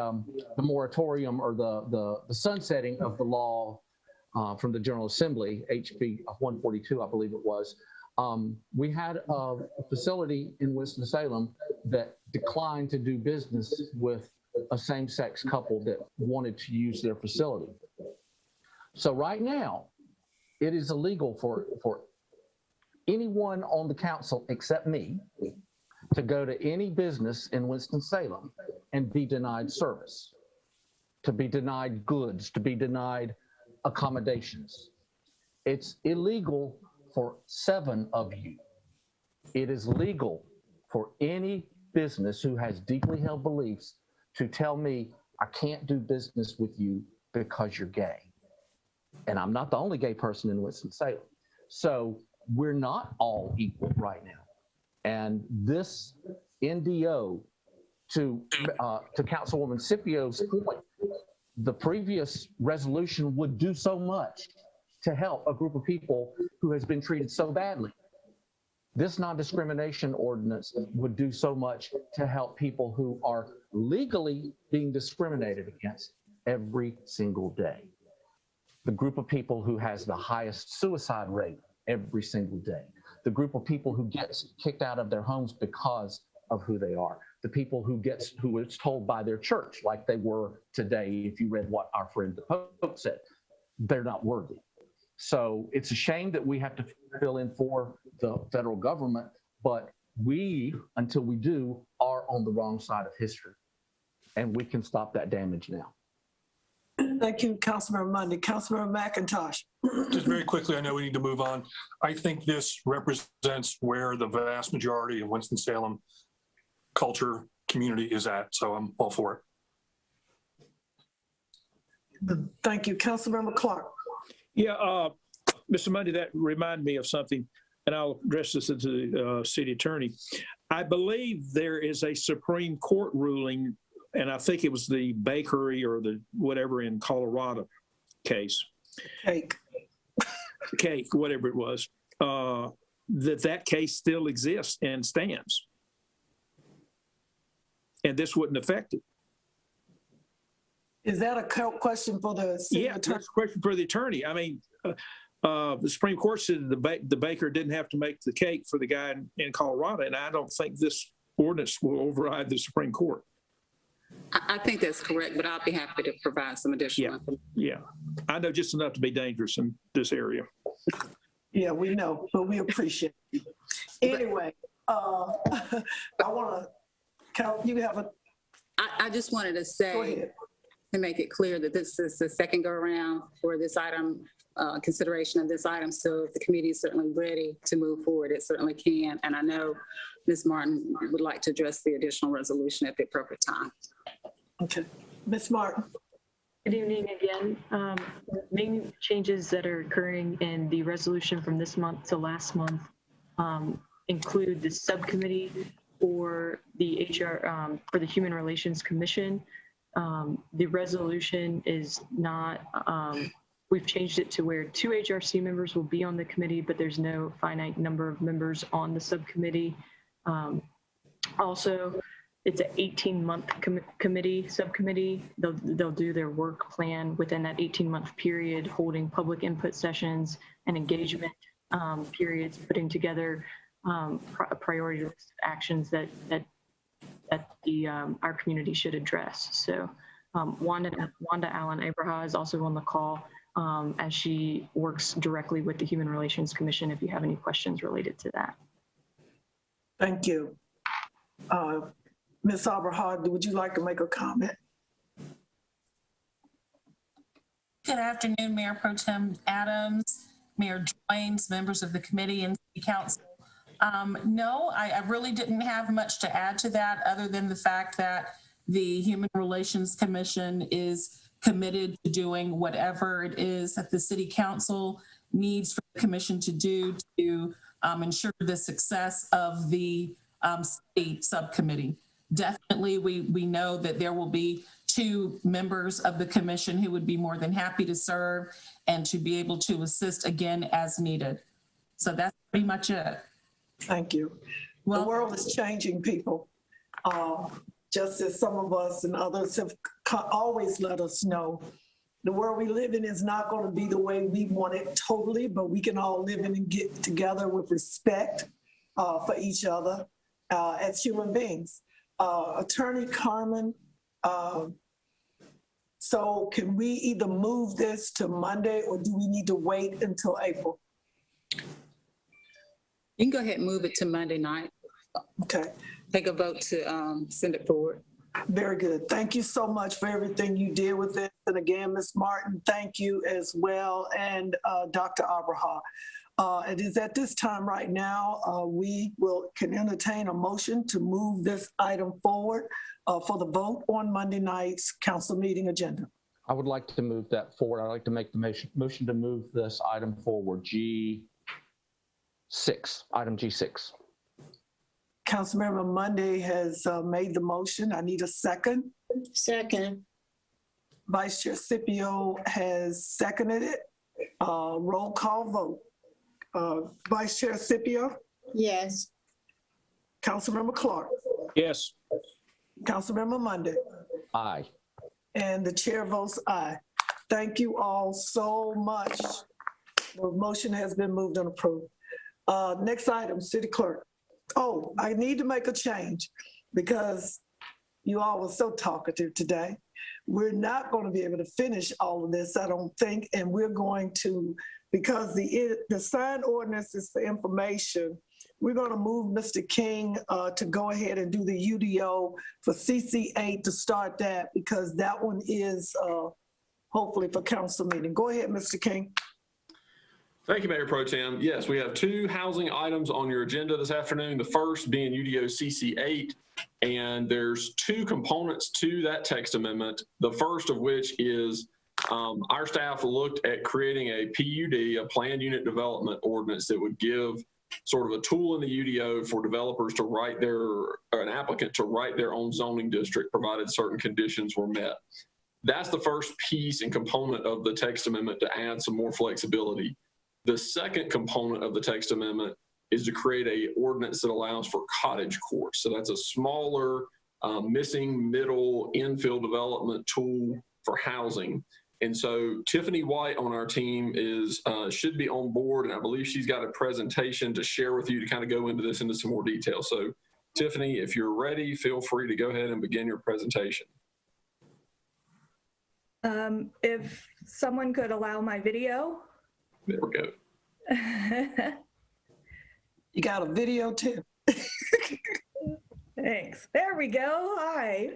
moratorium or the sunsetting of the law from the General Assembly, HB 142, I believe it was, we had a facility in Winston-Salem that declined to do business with a same-sex couple that wanted to use their facility. So right now, it is illegal for anyone on the council except me to go to any business in Winston-Salem and be denied service, to be denied goods, to be denied accommodations. It's illegal for 7 of you. It is legal for any business who has deeply held beliefs to tell me, I can't do business with you because you're gay. And I'm not the only gay person in Winston-Salem. So we're not all equal right now. And this NDO, to Councilwoman Scipio's point, the previous resolution would do so much to help a group of people who has been treated so badly. This non-discrimination ordinance would do so much to help people who are legally being discriminated against every single day. The group of people who has the highest suicide rate every single day. The group of people who gets kicked out of their homes because of who they are. The people who it's told by their church, like they were today, if you read what our friend the Pope said, they're not worthy. So it's a shame that we have to fill in for the federal government, but we, until we do, are on the wrong side of history. And we can stop that damage now.
Thank you, Councilmember Mundy. Councilmember McIntosh.
Just very quickly, I know we need to move on. I think this represents where the vast majority of Winston-Salem culture community is at, so I'm all for
it. Thank you. Councilmember Clark.
Yeah, Mr. Mundy, that reminded me of something, and I'll address this to the city attorney. I believe there is a Supreme Court ruling, and I think it was the bakery or the whatever in Colorado case. Cake, whatever it was, that case still exists and stands. And this wouldn't affect it.
Is that a question for the city attorney?
That's a question for the attorney. I mean, the Supreme Court said the baker didn't have to make the cake for the guy in Colorado, and I don't think this ordinance will override the Supreme Court.
I think that's correct, but I'll be happy to provide some additional information.
Yeah, I know just enough to be dangerous in this area.
Yeah, we know, but we appreciate it. Anyway, I want to, Carol, you have a...
I just wanted to say, to make it clear that this is the second go around for this item, consideration of this item. So if the committee is certainly ready to move forward, it certainly can. And I know Ms. Martin would like to address the additional resolution at the appropriate time.
Okay. Ms. Martin.
Good evening again. Main changes that are occurring in the resolution from this month to last month include the subcommittee for the HR, for the Human Relations Commission The resolution is not, we've changed it to where 2 HRC members will be on the committee, but there's no finite number of members on the subcommittee. Also, it's an 18-month subcommittee. They'll do their work plan within that 18-month period, holding public input sessions and engagement periods, putting together a priority list of actions that our community should address. So Wanda Allen Abraha is also on the call as she works directly with the Human Relations Commission if you have any questions related to that.
Thank you. Ms. Abraha, would you like to make a comment?
Good afternoon, Mayor Pro Tem Adams, Mayor Joines, members of the committee and City Council. No, I really didn't have much to add to that other than the fact that the Human Relations Commission is committed to doing whatever it is that the City Council needs for the commission to do to ensure the success of the state subcommittee. Definitely, we know that there will be 2 members of the commission who would be more than happy to serve and to be able to assist again as needed. So that's pretty much it.
Thank you. Well, the world is changing, people. Just as some of us and others have always let us know, the world we live in is not going to be the way we want it totally, but we can all live in and get together with respect for each other as human beings. Attorney Carmen, so can we either move this to Monday or do we need to wait until April?
You can go ahead and move it to Monday night.
Okay.
Take a vote to send it forward.
Very good. Thank you so much for everything you did with it. And again, Ms. Martin, thank you as well. And Dr. Abraha. It is at this time right now, we can entertain a motion to move this item forward for the vote on Monday night's council meeting agenda.
I would like to move that forward. I'd like to make the motion to move this item forward, G6, item G6.
Councilmember Monday has made the motion. I need a second.
Second.
Vice Chair Scipio has seconded it. Roll call vote. Vice Chair Scipio?
Yes.
Councilmember Clark?
Yes.
Councilmember Monday?
Aye.
And the chair votes aye. Thank you all so much. The motion has been moved and approved. Next item, City Clerk. Oh, I need to make a change because you all were so talkative today. We're not going to be able to finish all of this, I don't think, and we're going to, because the signed ordinance is for information, we're going to move Mr. King to go ahead and do the UDO for CC8 to start that, because that one is hopefully for council meeting. Go ahead, Mr. King.
Thank you, Mayor Pro Tem. Yes, we have 2 housing items on your agenda this afternoon. The first being UDO CC8, and there's 2 components to that text amendment. The first of which is our staff looked at creating a PUD, a planned unit development ordinance that would give sort of a tool in the UDO for developers to write an applicant to write their own zoning district, provided certain conditions were met. That's the first piece and component of the text amendment to add some more flexibility. The second component of the text amendment is to create an ordinance that allows for cottage courts. So that's a smaller, missing middle infill development tool for housing. And so Tiffany White on our team should be on board, and I believe she's got a presentation to share with you to kind of go into this into some more detail. So Tiffany, if you're ready, feel free to go ahead and begin your presentation.
If someone could allow my video.
There we go.
You got a video too.
Thanks. There we go. Hi.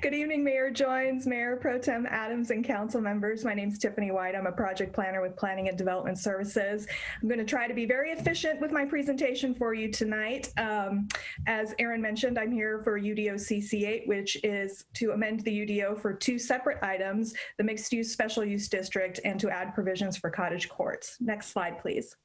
Good evening, Mayor Joines, Mayor Pro Tem Adams, and council members. My name is Tiffany White. I'm a project planner with Planning and Development Services. I'm going to try to be very efficient with my presentation for you tonight. As Aaron mentioned, I'm here for UDO CC8, which is to amend the UDO for 2 separate items, the mixed use special use district, and to add provisions for cottage courts. Next slide, please.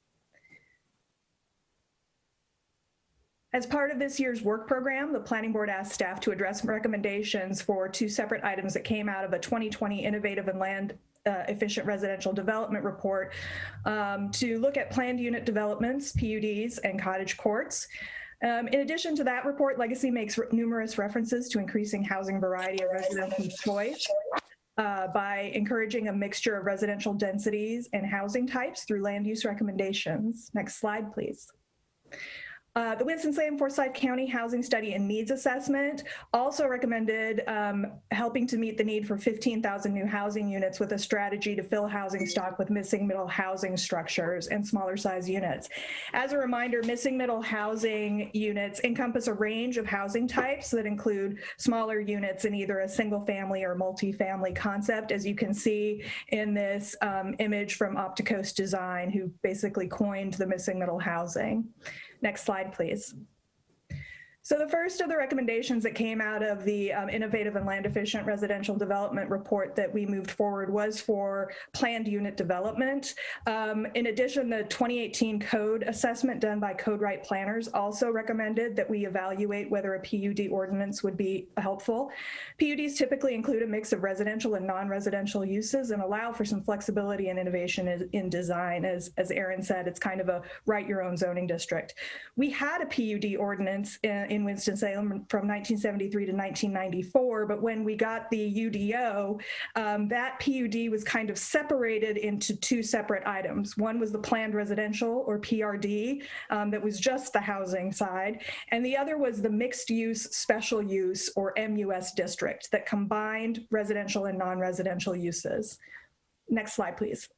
As part of this year's work program, the Planning Board asked staff to address recommendations for 2 separate items that came out of a 2020 Innovative and Land Efficient Residential Development Report to look at planned unit developments, PUDs, and cottage courts. In addition to that report, Legacy makes numerous references to increasing housing variety and residential choice by encouraging a mixture of residential densities and housing types through land use recommendations. Next slide, please. The Winston-Salem Forsyth County Housing Study and Needs Assessment also recommended helping to meet the need for 15,000 new housing units with a strategy to fill housing stock with missing middle housing structures and smaller size units. As a reminder, missing middle housing units encompass a range of housing types that include smaller units in either a single family or multifamily concept, as you can see in this image from Opticoast Design, who basically coined the missing middle housing. Next slide, please. So the first of the recommendations that came out of the Innovative and Land Efficient Residential Development Report that we moved forward was for planned unit development. In addition, the 2018 code assessment done by Code Right planners also recommended that we evaluate whether a PUD ordinance would be helpful. PUDs typically include a mix of residential and non-residential uses and allow for some flexibility and innovation in design. As Aaron said, it's kind of a write your own zoning district. We had a PUD ordinance in Winston-Salem from 1973 to 1994, but when we got the UDO, that PUD was kind of separated into 2 separate items. One was the planned residential, or PRD, that was just the housing side, and the other was the mixed use special use, or MUS district, that combined residential and non-residential uses. Next slide, please.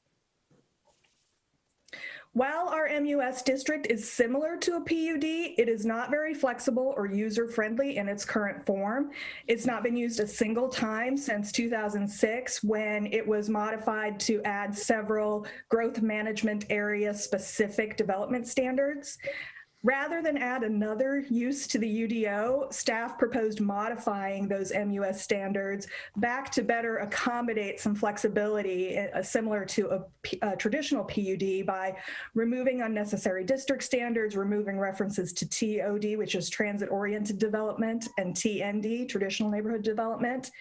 While our MUS district is similar to a PUD, it is not very flexible or user-friendly in its current form. It's not been used a single time since 2006, when it was modified to add several growth management area specific development standards. Rather than add another use to the UDO, staff proposed modifying those MUS standards back to better accommodate some flexibility similar to a traditional PUD by removing unnecessary district standards, removing references to TOD, which is transit-oriented development, and TND, traditional neighborhood development,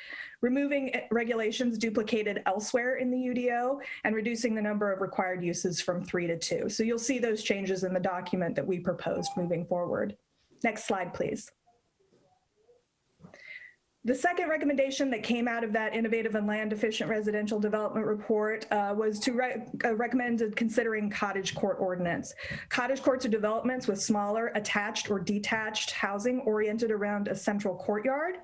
removing regulations duplicated elsewhere in the UDO, and reducing the number of required uses from 3 to 2. So you'll see those changes in the document that we proposed moving forward. Next slide, please. The second recommendation that came out of that Innovative and Land Efficient Residential Development Report was to recommend considering cottage court ordinance. Cottage courts are developments with smaller attached or detached housing oriented around a central courtyard.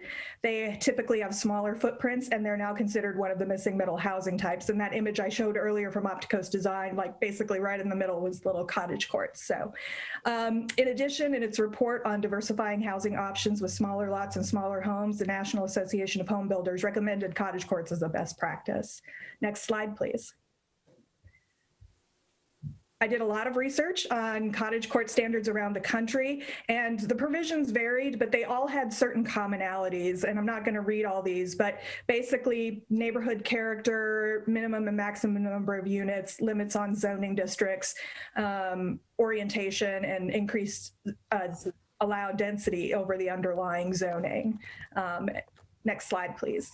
They typically have smaller footprints, and they're now considered one of the missing middle housing types. And that image I showed earlier from Opticoast Design, like basically right in the middle was little cottage courts. So in addition, in its report on diversifying housing options with smaller lots and smaller homes, the National Association of Home Builders recommended cottage courts as a best practice. Next slide, please. I did a lot of research on cottage court standards around the country, and the provisions varied, but they all had certain commonalities. And I'm not going to read all these, but basically neighborhood character, minimum and maximum number of units, limits on zoning districts, orientation, and increased allowed density over the underlying zoning. Next slide, please.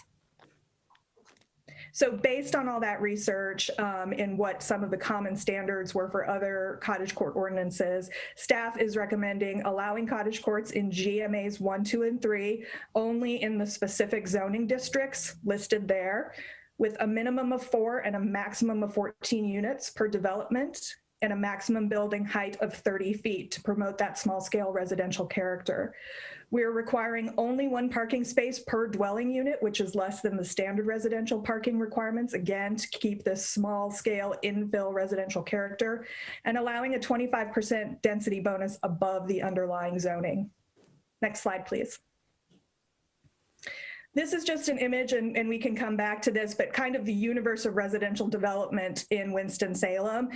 So based on all that research and what some of the common standards were for other cottage court ordinances, staff is recommending allowing cottage courts in GMAs 1, 2, and 3 only in the specific zoning districts listed there, with a minimum of 4 and a maximum of 14 units per development, and a maximum building height of 30 feet to promote that small scale residential character. We're requiring only 1 parking space per dwelling unit, which is less than the standard residential parking requirements, again, to keep this small scale infill residential character, and allowing a 25% density bonus above the underlying zoning. Next slide, please. This is just an image, and we can come back to this, but kind of the universe of residential development in Winston-Salem.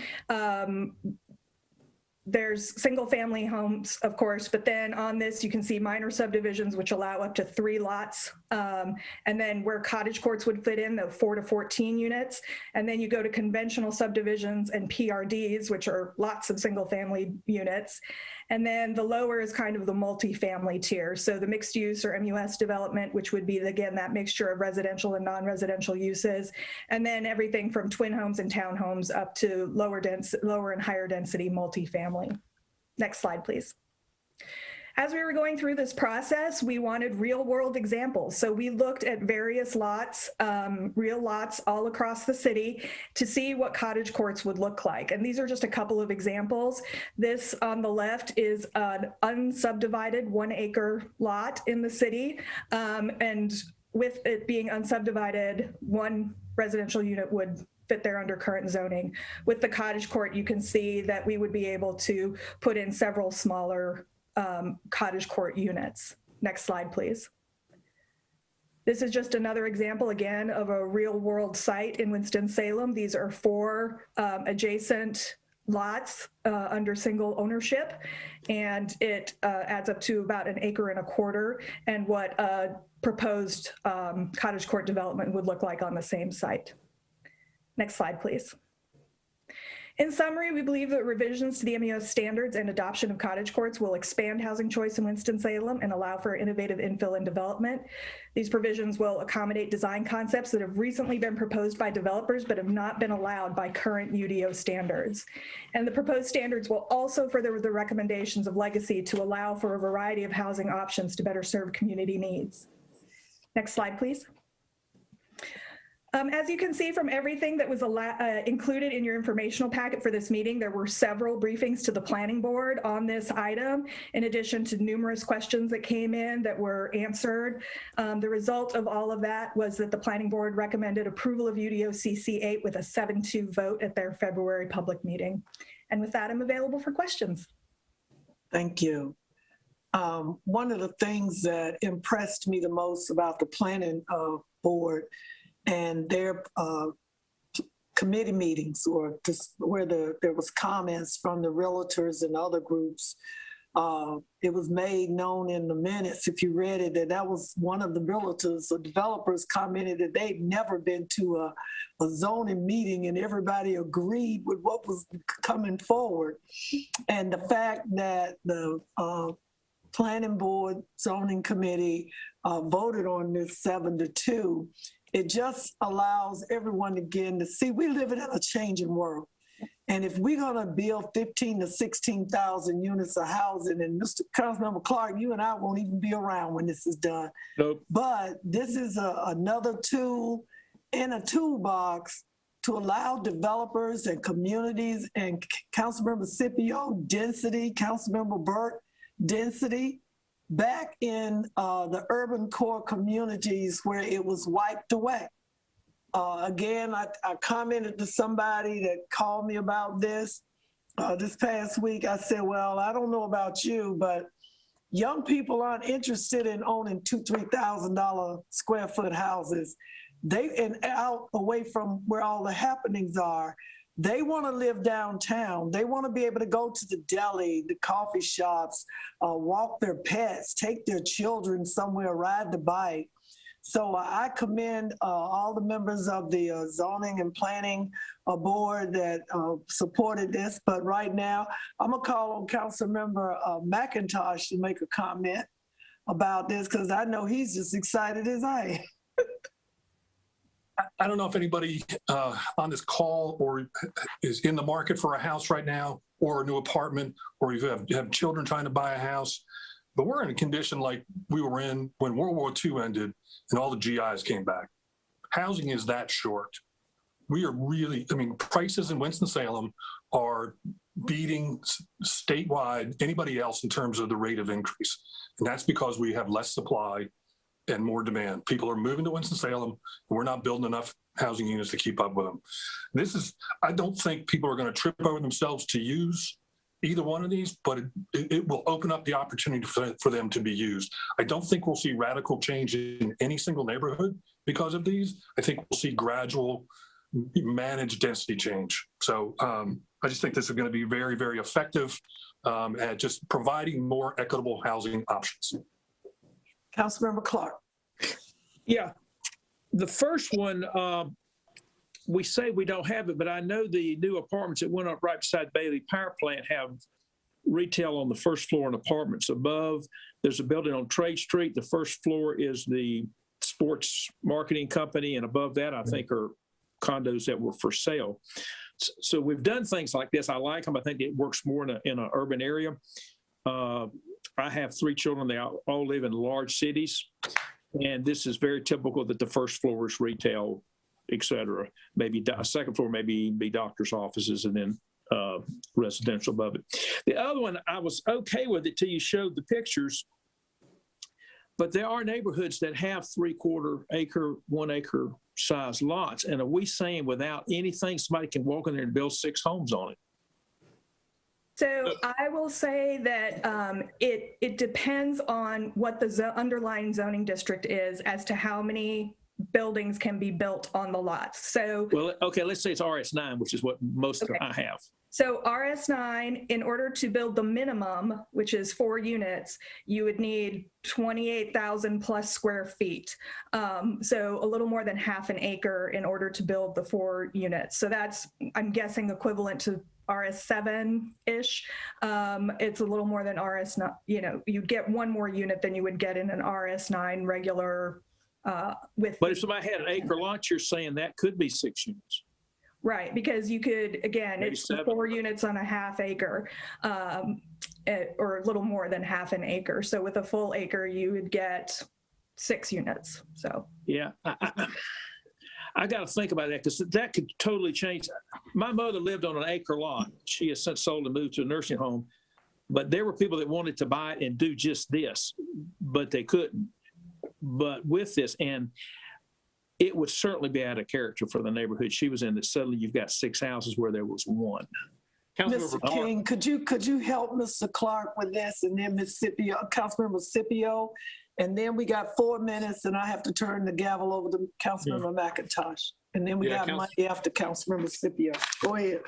There's single family homes, of course, but then on this you can see minor subdivisions which allow up to 3 lots. And then where cottage courts would fit in, the 4 to 14 units. And then you go to conventional subdivisions and PRDs, which are lots of single family units. And then the lower is kind of the multifamily tier. So the mixed use or MUS development, which would be, again, that mixture of residential and non-residential uses. And then everything from twin homes and townhomes up to lower and higher density multifamily. Next slide, please. As we were going through this process, we wanted real world examples. So we looked at various lots, real lots all across the city to see what cottage courts would look like. And these are just a couple of examples. This on the left is an unsubdivided 1 acre lot in the city. And with it being unsubdivided, 1 residential unit would fit there under current zoning. With the cottage court, you can see that we would be able to put in several smaller cottage court units. Next slide, please. This is just another example, again, of a real world site in Winston-Salem. These are 4 adjacent lots under single ownership, and it adds up to about 1.25 acres and what a proposed cottage court development would look like on the same site. Next slide, please. In summary, we believe that revisions to the MUS standards and adoption of cottage courts will expand housing choice in Winston-Salem and allow for innovative infill and development. These provisions will accommodate design concepts that have recently been proposed by developers but have not been allowed by current UDO standards. And the proposed standards will also further the recommendations of Legacy to allow for a variety of housing options to better serve community needs. Next slide, please. As you can see from everything that was included in your informational packet for this meeting, there were several briefings to the planning board on this item, in addition to numerous questions that came in that were answered. The result of all of that was that the planning board recommended approval of UDO CC 8 with a 7-2 vote at their February public meeting. And with that, I'm available for questions.
Thank you. One of the things that impressed me the most about the planning board and their committee meetings, or just where there was comments from the realtors and other groups, it was made known in the minutes, if you read it, that was one of the realtors or developers commented that they'd never been to a zoning meeting and everybody agreed with what was coming forward. And the fact that the planning board zoning committee voted on this 7-2, it just allows everyone again to see we live in a changing world. And if we're gonna build 15 to 16,000 units of housing, and Mr. Councilmember Clark, you and I won't even be around when this is done.
Nope.
But this is another tool in a toolbox to allow developers and communities, and Councilmember Scipio, density, Councilmember Burt, density, back in the urban core communities where it was wiped away. Again, I commented to somebody that called me about this past week. I said, well, I don't know about you, but young people aren't interested in owning $2,000, $3,000 square foot houses. And out away from where all the happenings are. They want to live downtown. They want to be able to go to the deli, the coffee shops, walk their pets, take their children somewhere, ride the bike. So I commend all the members of the zoning and planning board that supported this. But right now, I'm going to call on Councilmember McIntosh to make a comment about this, because I know he's just excited as I am.
I don't know if anybody on this call or is in the market for a house right now, or a new apartment, or you have children trying to buy a house, but we're in a condition like we were in when World War II ended and all the GIs came back. Housing is that short. We are really, prices in Winston-Salem are beating statewide anybody else in terms of the rate of increase. And that's because we have less supply and more demand. People are moving to Winston-Salem, and we're not building enough housing units to keep up with them. I don't think people are going to trip over themselves to use either one of these, but it will open up the opportunity for them to be used. I don't think we'll see radical change in any single neighborhood because of these. I think we'll see gradual managed density change. So I just think this is going to be very, very effective at just providing more equitable housing options.
Councilmember Clark.
Yeah, the first one, we say we don't have it, but I know the new apartments that went up right beside Bailey Power Plant have retail on the first floor and apartments above. There's a building on Trade Street. The first floor is the sports marketing company, and above that, I think, are condos that were for sale. So we've done things like this. I like them. I think it works more in an urban area. I have 3 children. They all live in large cities, and this is very typical that the first floor is retail, et cetera. Maybe a second floor, maybe be doctor's offices, and then residential above it. The other one, I was okay with it till you showed the pictures, but there are neighborhoods that have 3/4 acre, 1 acre size lots. And are we saying without anything, somebody can walk in there and build 6 homes on it?
So I will say that it depends on what the underlying zoning district is as to how many buildings can be built on the lots. So,
well, okay, let's say it's RS9, which is what most I have.
So RS9, in order to build the minimum, which is 4 units, you would need 28,000 plus square feet. So a little more than half an acre in order to build the 4 units. So that's, I'm guessing, equivalent to RS7-ish. It's a little more than RS9, you'd get 1 more unit than you would get in an RS9 regular
But if somebody had an acre lot, you're saying that could be 6 units.
Right, because you could, again,
Maybe
it's
7.
4 units on a half acre, or a little more than half an acre. So with a full acre, you would get 6 units. So
yeah, I got to think about that, because that could totally change. My mother lived on an acre lot. She has since sold and moved to a nursing home, but there were people that wanted to buy it and do just this, but they couldn't. But with this, and it would certainly be out of character for the neighborhood she was in, that suddenly you've got 6 houses where there was 1.
Mr. King, could you help Mr. Clark with this, and then Ms. Scipio, Councilmember Scipio, and then we got 4 minutes, and I have to turn the gavel over to Councilmember McIntosh, and then we got Monday after Councilmember Scipio. Go ahead.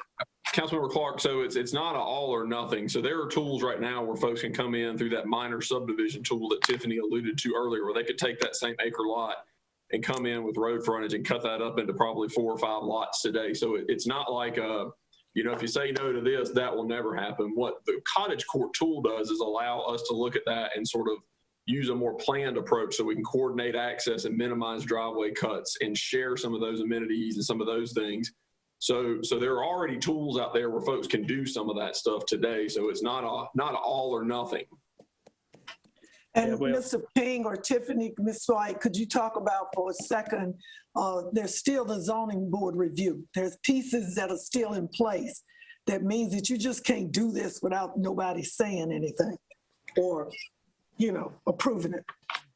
Councilmember Clark, so it's not an all or nothing. So there are tools right now where folks can come in through that minor subdivision tool that Tiffany alluded to earlier, where they could take that same acre lot and come in with road frontage and cut that up into probably 4 or 5 lots today. So it's not like if you say no to this, that will never happen. What the cottage court tool does is allow us to look at that and sort of use a more planned approach, so we can coordinate access and minimize driveway cuts and share some of those amenities and some of those things. So there are already tools out there where folks can do some of that stuff today. So it's not all or nothing.
And Mr. King or Tiffany, Ms. White, could you talk about for a second, there's still the zoning board review. There's pieces that are still in place. That means that you just can't do this without nobody saying anything or, approving it.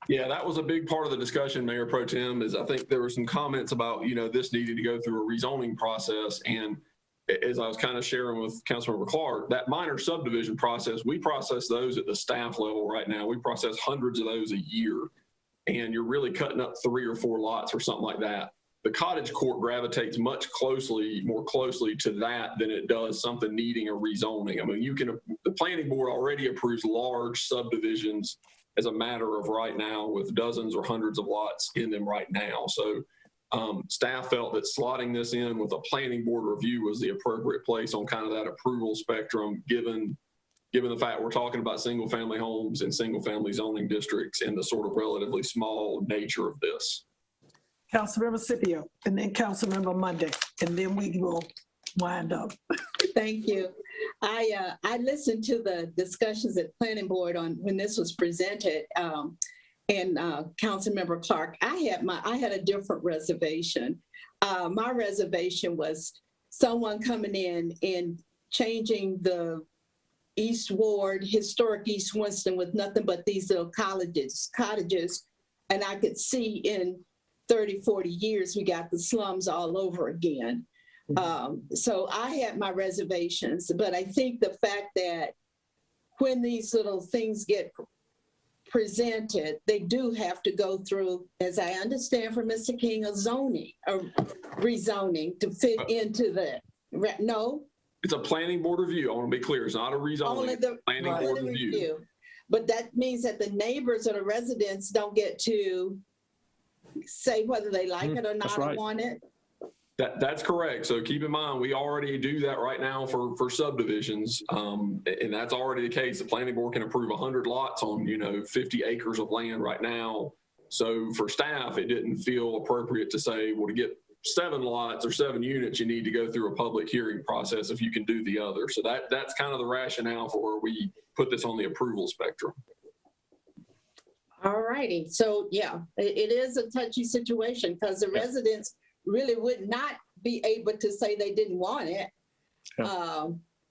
Yeah, that was a big part of the discussion, Mayor Pro Tem, is I think there were some comments about, this needed to go through a rezoning process. And as I was kind of sharing with Councilmember Clark, that minor subdivision process, we process those at the staff level right now. We process hundreds of those a year, and you're really cutting up 3 or 4 lots or something like that. The cottage court gravitates much more closely to that than it does something needing a rezoning. I mean, the planning board already approves large subdivisions as a matter of right now, with dozens or hundreds of lots in them right now. So staff felt that slotting this in with a planning board review was the appropriate place on kind of that approval spectrum, given the fact we're talking about single family homes and single family zoning districts and the sort of relatively small nature of this.
Councilmember Scipio, and then Councilmember Monday, and then we will wind up.
Thank you. I listened to the discussions at Planning Board on when this was presented, and Councilmember Clark, I had a different reservation. My reservation was someone coming in and changing the East Ward, historic East Winston, with nothing but these little cottages, and I could see in 30, 40 years, we got the slums all over again. So I had my reservations, but I think the fact that when these little things get presented, they do have to go through, as I understand from Mr. King, a zoning, or rezoning to fit into the, no?
It's a planning board review. I want to be clear. It's not a rezoning.
Only the
planning board review.
But that means that the neighbors or the residents don't get to say whether they like it or not or want it.
That's correct. So keep in mind, we already do that right now for subdivisions. And that's already the case. The planning board can approve 100 lots on, 50 acres of land right now. So for staff, it didn't feel appropriate to say, well, to get 7 lots or 7 units, you need to go through a public hearing process if you can do the other. So that's kind of the rationale for where we put this on the approval spectrum.
All righty. So yeah, it is a touchy situation because the residents really would not be able to say they didn't want it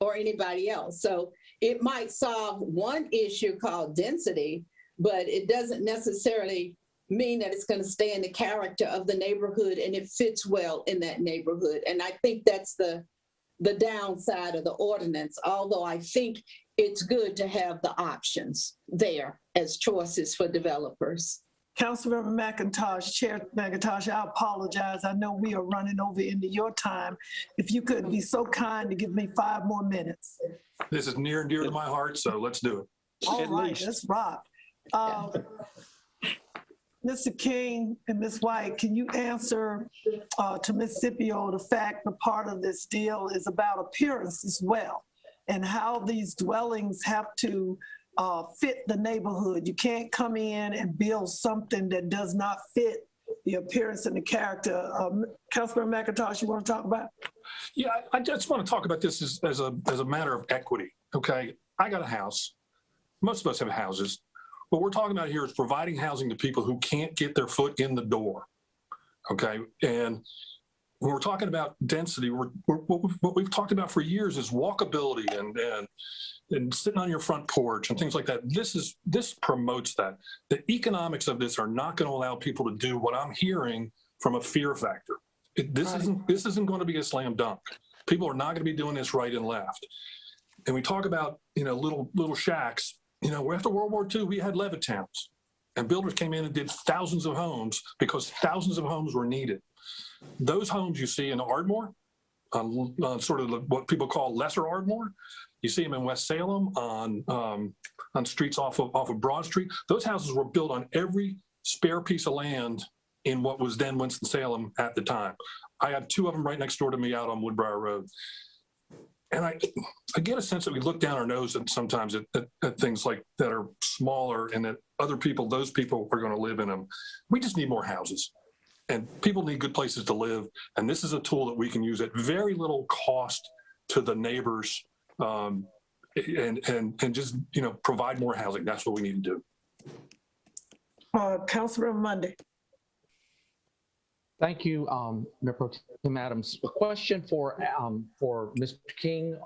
or anybody else. So it might solve one issue called density, but it doesn't necessarily mean that it's going to stay in the character of the neighborhood and it fits well in that neighborhood. And I think that's the downside of the ordinance, although I think it's good to have the options there as choices for developers.
Councilmember McIntosh, Chair McIntosh, I apologize. I know we are running over into your time. If you could be so kind to give me 5 more minutes.
This is near and dear to my heart, so let's do it.
All right, let's rock. Mr. King and Ms. White, can you answer to Ms. Scipio the fact that part of this deal is about appearance as well, and how these dwellings have to fit the neighborhood? You can't come in and build something that does not fit the appearance and the character. Councilmember McIntosh, you want to talk about?
Yeah, I just want to talk about this as a matter of equity. Okay, I got a house. Most of us have houses. What we're talking about here is providing housing to people who can't get their foot in the door. Okay, and when we're talking about density, what we've talked about for years is walkability and sitting on your front porch and things like that. This promotes that. The economics of this are not going to allow people to do what I'm hearing from a fear factor. This isn't going to be a slam dunk. People are not going to be doing this right and left. And we talk about little shacks. After World War II, we had Levittown's, and builders came in and did thousands of homes because thousands of homes were needed. Those homes you see in Ardmore, on sort of what people call lesser Ardmore, you see them in West Salem on streets off of Broad Street. Those houses were built on every spare piece of land in what was then Winston-Salem at the time. I had 2 of them right next door to me out on Woodbriar Road. And I get a sense that we look down our nose sometimes at things like that are smaller, and that other people, those people are going to live in them. We just need more houses, and people need good places to live. And this is a tool that we can use at very little cost to the neighbors, and just provide more housing. That's what we need to do.
Councilmember Monday.
Thank you, Mayor Pro Tem Adams. A question for Mr. King.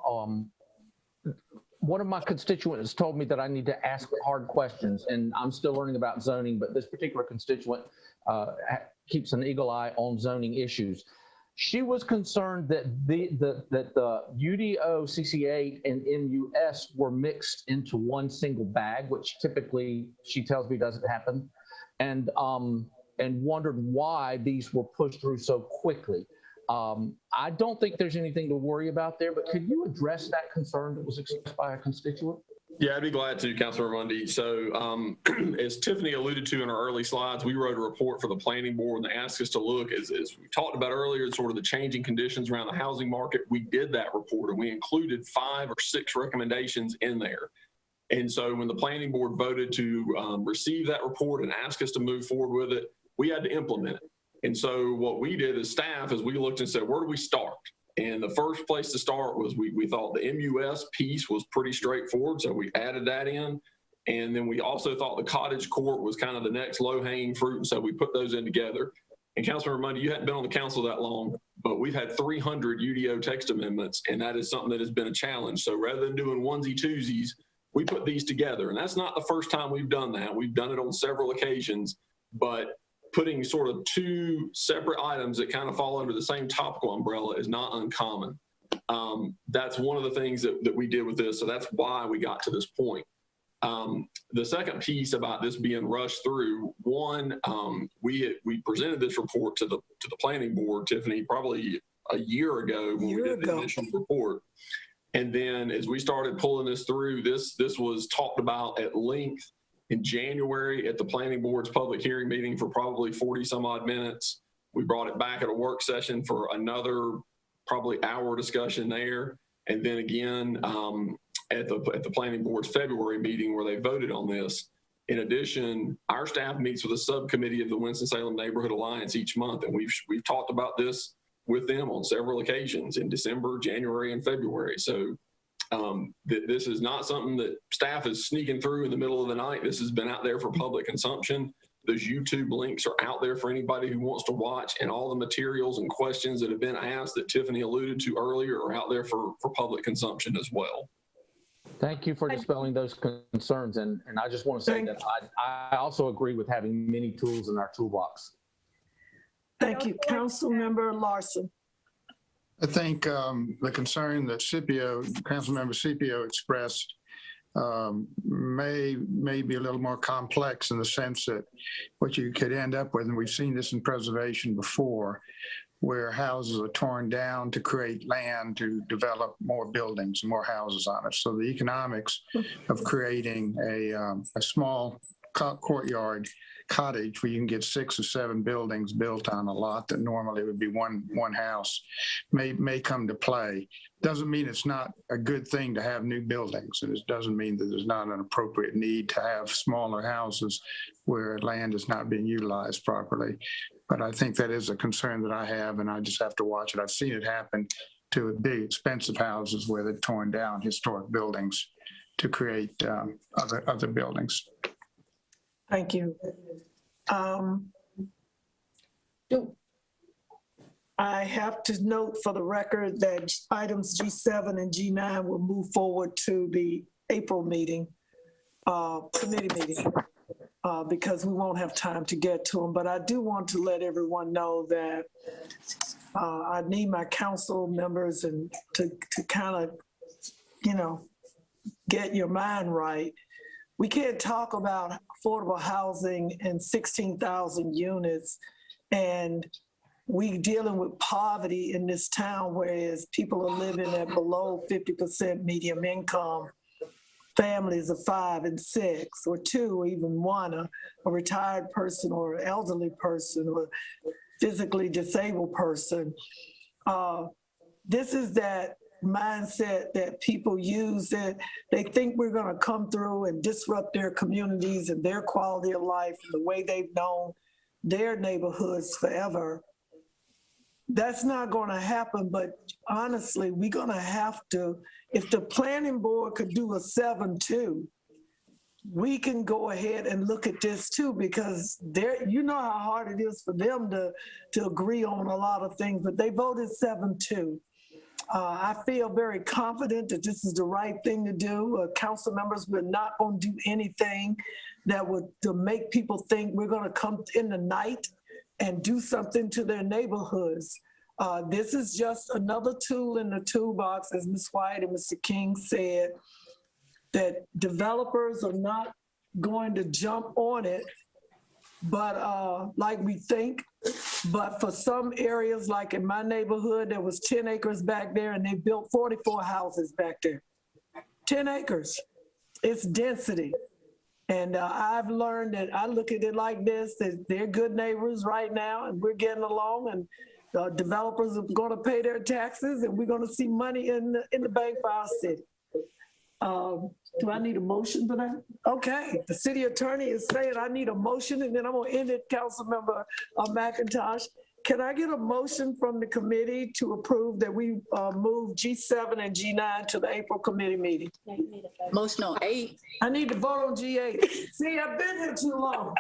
One of my constituents told me that I need to ask hard questions, and I'm still learning about zoning, but this particular constituent keeps an eagle eye on zoning issues. She was concerned that the UDO, CC8, and MUS were mixed into one single bag, which typically, she tells me, doesn't happen, and wondered why these were pushed through so quickly. I don't think there's anything to worry about there, but could you address that concern that was expressed by a constituent?
Yeah, I'd be glad to, Councilor Mundy. So as Tiffany alluded to in our early slides, we wrote a report for the planning board, and they asked us to look, as we talked about earlier, sort of the changing conditions around the housing market. We did that report, and we included 5 or 6 recommendations in there. And so when the planning board voted to receive that report and ask us to move forward with it, we had to implement it. And so what we did as staff is we looked and said, where do we start? And the first place to start was we thought the MUS piece was pretty straightforward, so we added that in. And then we also thought the cottage court was kind of the next low-hanging fruit, and so we put those in together. And Councilmember Mundy, you hadn't been on the council that long, but we've had 300 UDO text amendments, and that is something that has been a challenge. So rather than doing onesie-twosies, we put these together. And that's not the first time we've done that. We've done it on several occasions, but putting sort of 2 separate items that kind of fall under the same topical umbrella is not uncommon. That's one of the things that we did with this. So that's why we got to this point. The second piece about this being rushed through, one, we presented this report to the planning board, Tiffany, probably a year ago when we did the initial report. And then as we started pulling this through, this was talked about at length in January at the planning board's public hearing meeting for probably 40 some odd minutes. We brought it back at a work session for another probably hour discussion there. And then again, at the planning board's February meeting where they voted on this. In addition, our staff meets with a subcommittee of the Winston-Salem Neighborhood Alliance each month. And we've talked about this with them on several occasions in December, January, and February. So this is not something that staff is sneaking through in the middle of the night. This has been out there for public consumption. Those YouTube links are out there for anybody who wants to watch, and all the materials and questions that have been asked that Tiffany alluded to earlier are out there for public consumption as well.
Thank you for dispelling those concerns. And I just want to say that I also agree with having many tools in our toolbox.
Thank you. Councilmember Larson.
I think the concern that Councilmember Scipio expressed may be a little more complex in the sense that what you could end up with, and we've seen this in preservation before, where houses are torn down to create land to develop more buildings, more houses on it. So the economics of creating a small courtyard cottage where you can get 6 or 7 buildings built on a lot that normally would be one house may come to play. Doesn't mean it's not a good thing to have new buildings, and it doesn't mean that there's not an appropriate need to have smaller houses where land is not being utilized properly. But I think that is a concern that I have, and I just have to watch it. I've seen it happen to big, expensive houses where they've torn down historic buildings to create other buildings.
Thank you. I have to note for the record that items G7 and G9 will move forward to the April meeting, committee meeting, because we won't have time to get to them. But I do want to let everyone know that I need my council members and to kind of, get your mind right. We can't talk about affordable housing and 16,000 units, and we dealing with poverty in this town, whereas people are living at below 50% median income, families of 5 and 6 or 2 or even 1, a retired person or an elderly person or physically disabled person. This is that mindset that people use, that they think we're going to come through and disrupt their communities and their quality of life and the way they've known their neighborhoods forever. That's not going to happen, but honestly, we're going to have to, if the planning board could do a 7-2, we can go ahead and look at this too, because you know how hard it is for them to agree on a lot of things, but they voted 7-2. I feel very confident that this is the right thing to do. Council members, we're not going to do anything that would to make people think we're going to come in the night and do something to their neighborhoods. This is just another tool in the toolbox, as Ms. White and Mr. King said, that developers are not going to jump on it, but like we think. But for some areas, like in my neighborhood, there was 10 acres back there and they built 44 houses back there. 10 acres. It's density. And I've learned that I look at it like this, that they're good neighbors right now and we're getting along, and developers are going to pay their taxes and we're going to see money in the bank for our city. Do I need a motion for that? Okay, the city attorney is saying I need a motion, and then I'm going to end it, Councilmember McIntosh. Can I get a motion from the committee to approve that we move G7 and G9 to the April committee meeting?
Motion on 8.
I need to vote on G8. See, I've been here too long.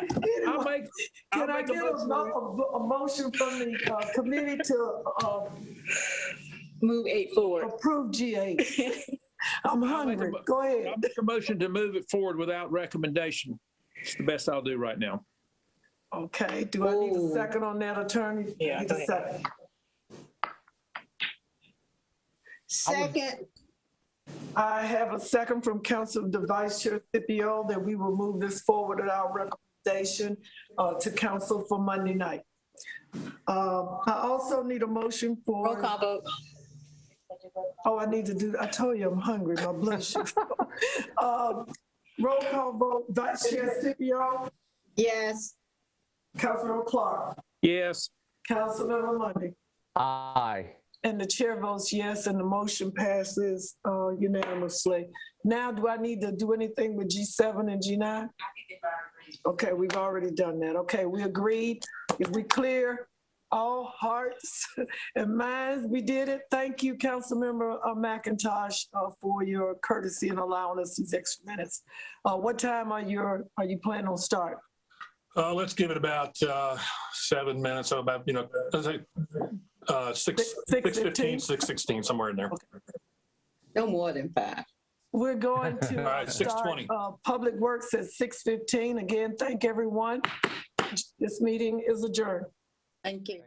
Anyway, can I get a motion from the committee to
move 8 forward?
Approve G8. I'm hungry. Go ahead.
I'll make a motion to move it forward without recommendation. It's the best I'll do right now.
Okay. Do I need a second on that, attorney?
Yeah,
Need a second.
Second.
I have a second from Council Vice Chair Scipio that we will move this forward at our recommendation to council for Monday night. I also need a motion for.
Roll call vote.
Oh, I need to do, I told you I'm hungry, my blood sugar. Roll call vote, Vice Chair Scipio.
Yes.
Councilor Clark.
Yes.
Councilmember Mundy.
Aye.
And the chair votes yes, and the motion passes unanimously. Now, do I need to do anything with G7 and G9? Okay, we've already done that. Okay, we agreed. If we clear all hearts and minds, we did it. Thank you, Councilmember McIntosh, for your courtesy in allowing us these extra minutes. What time are you planning on start?
Let's give it about 7 minutes, so about, 6:15, 6:16, somewhere in there.
Okay.
No more than 5.
We're going to
All right, 6:20.
Public Works at 6:15. Again, thank everyone. This meeting is adjourned.
Thank you.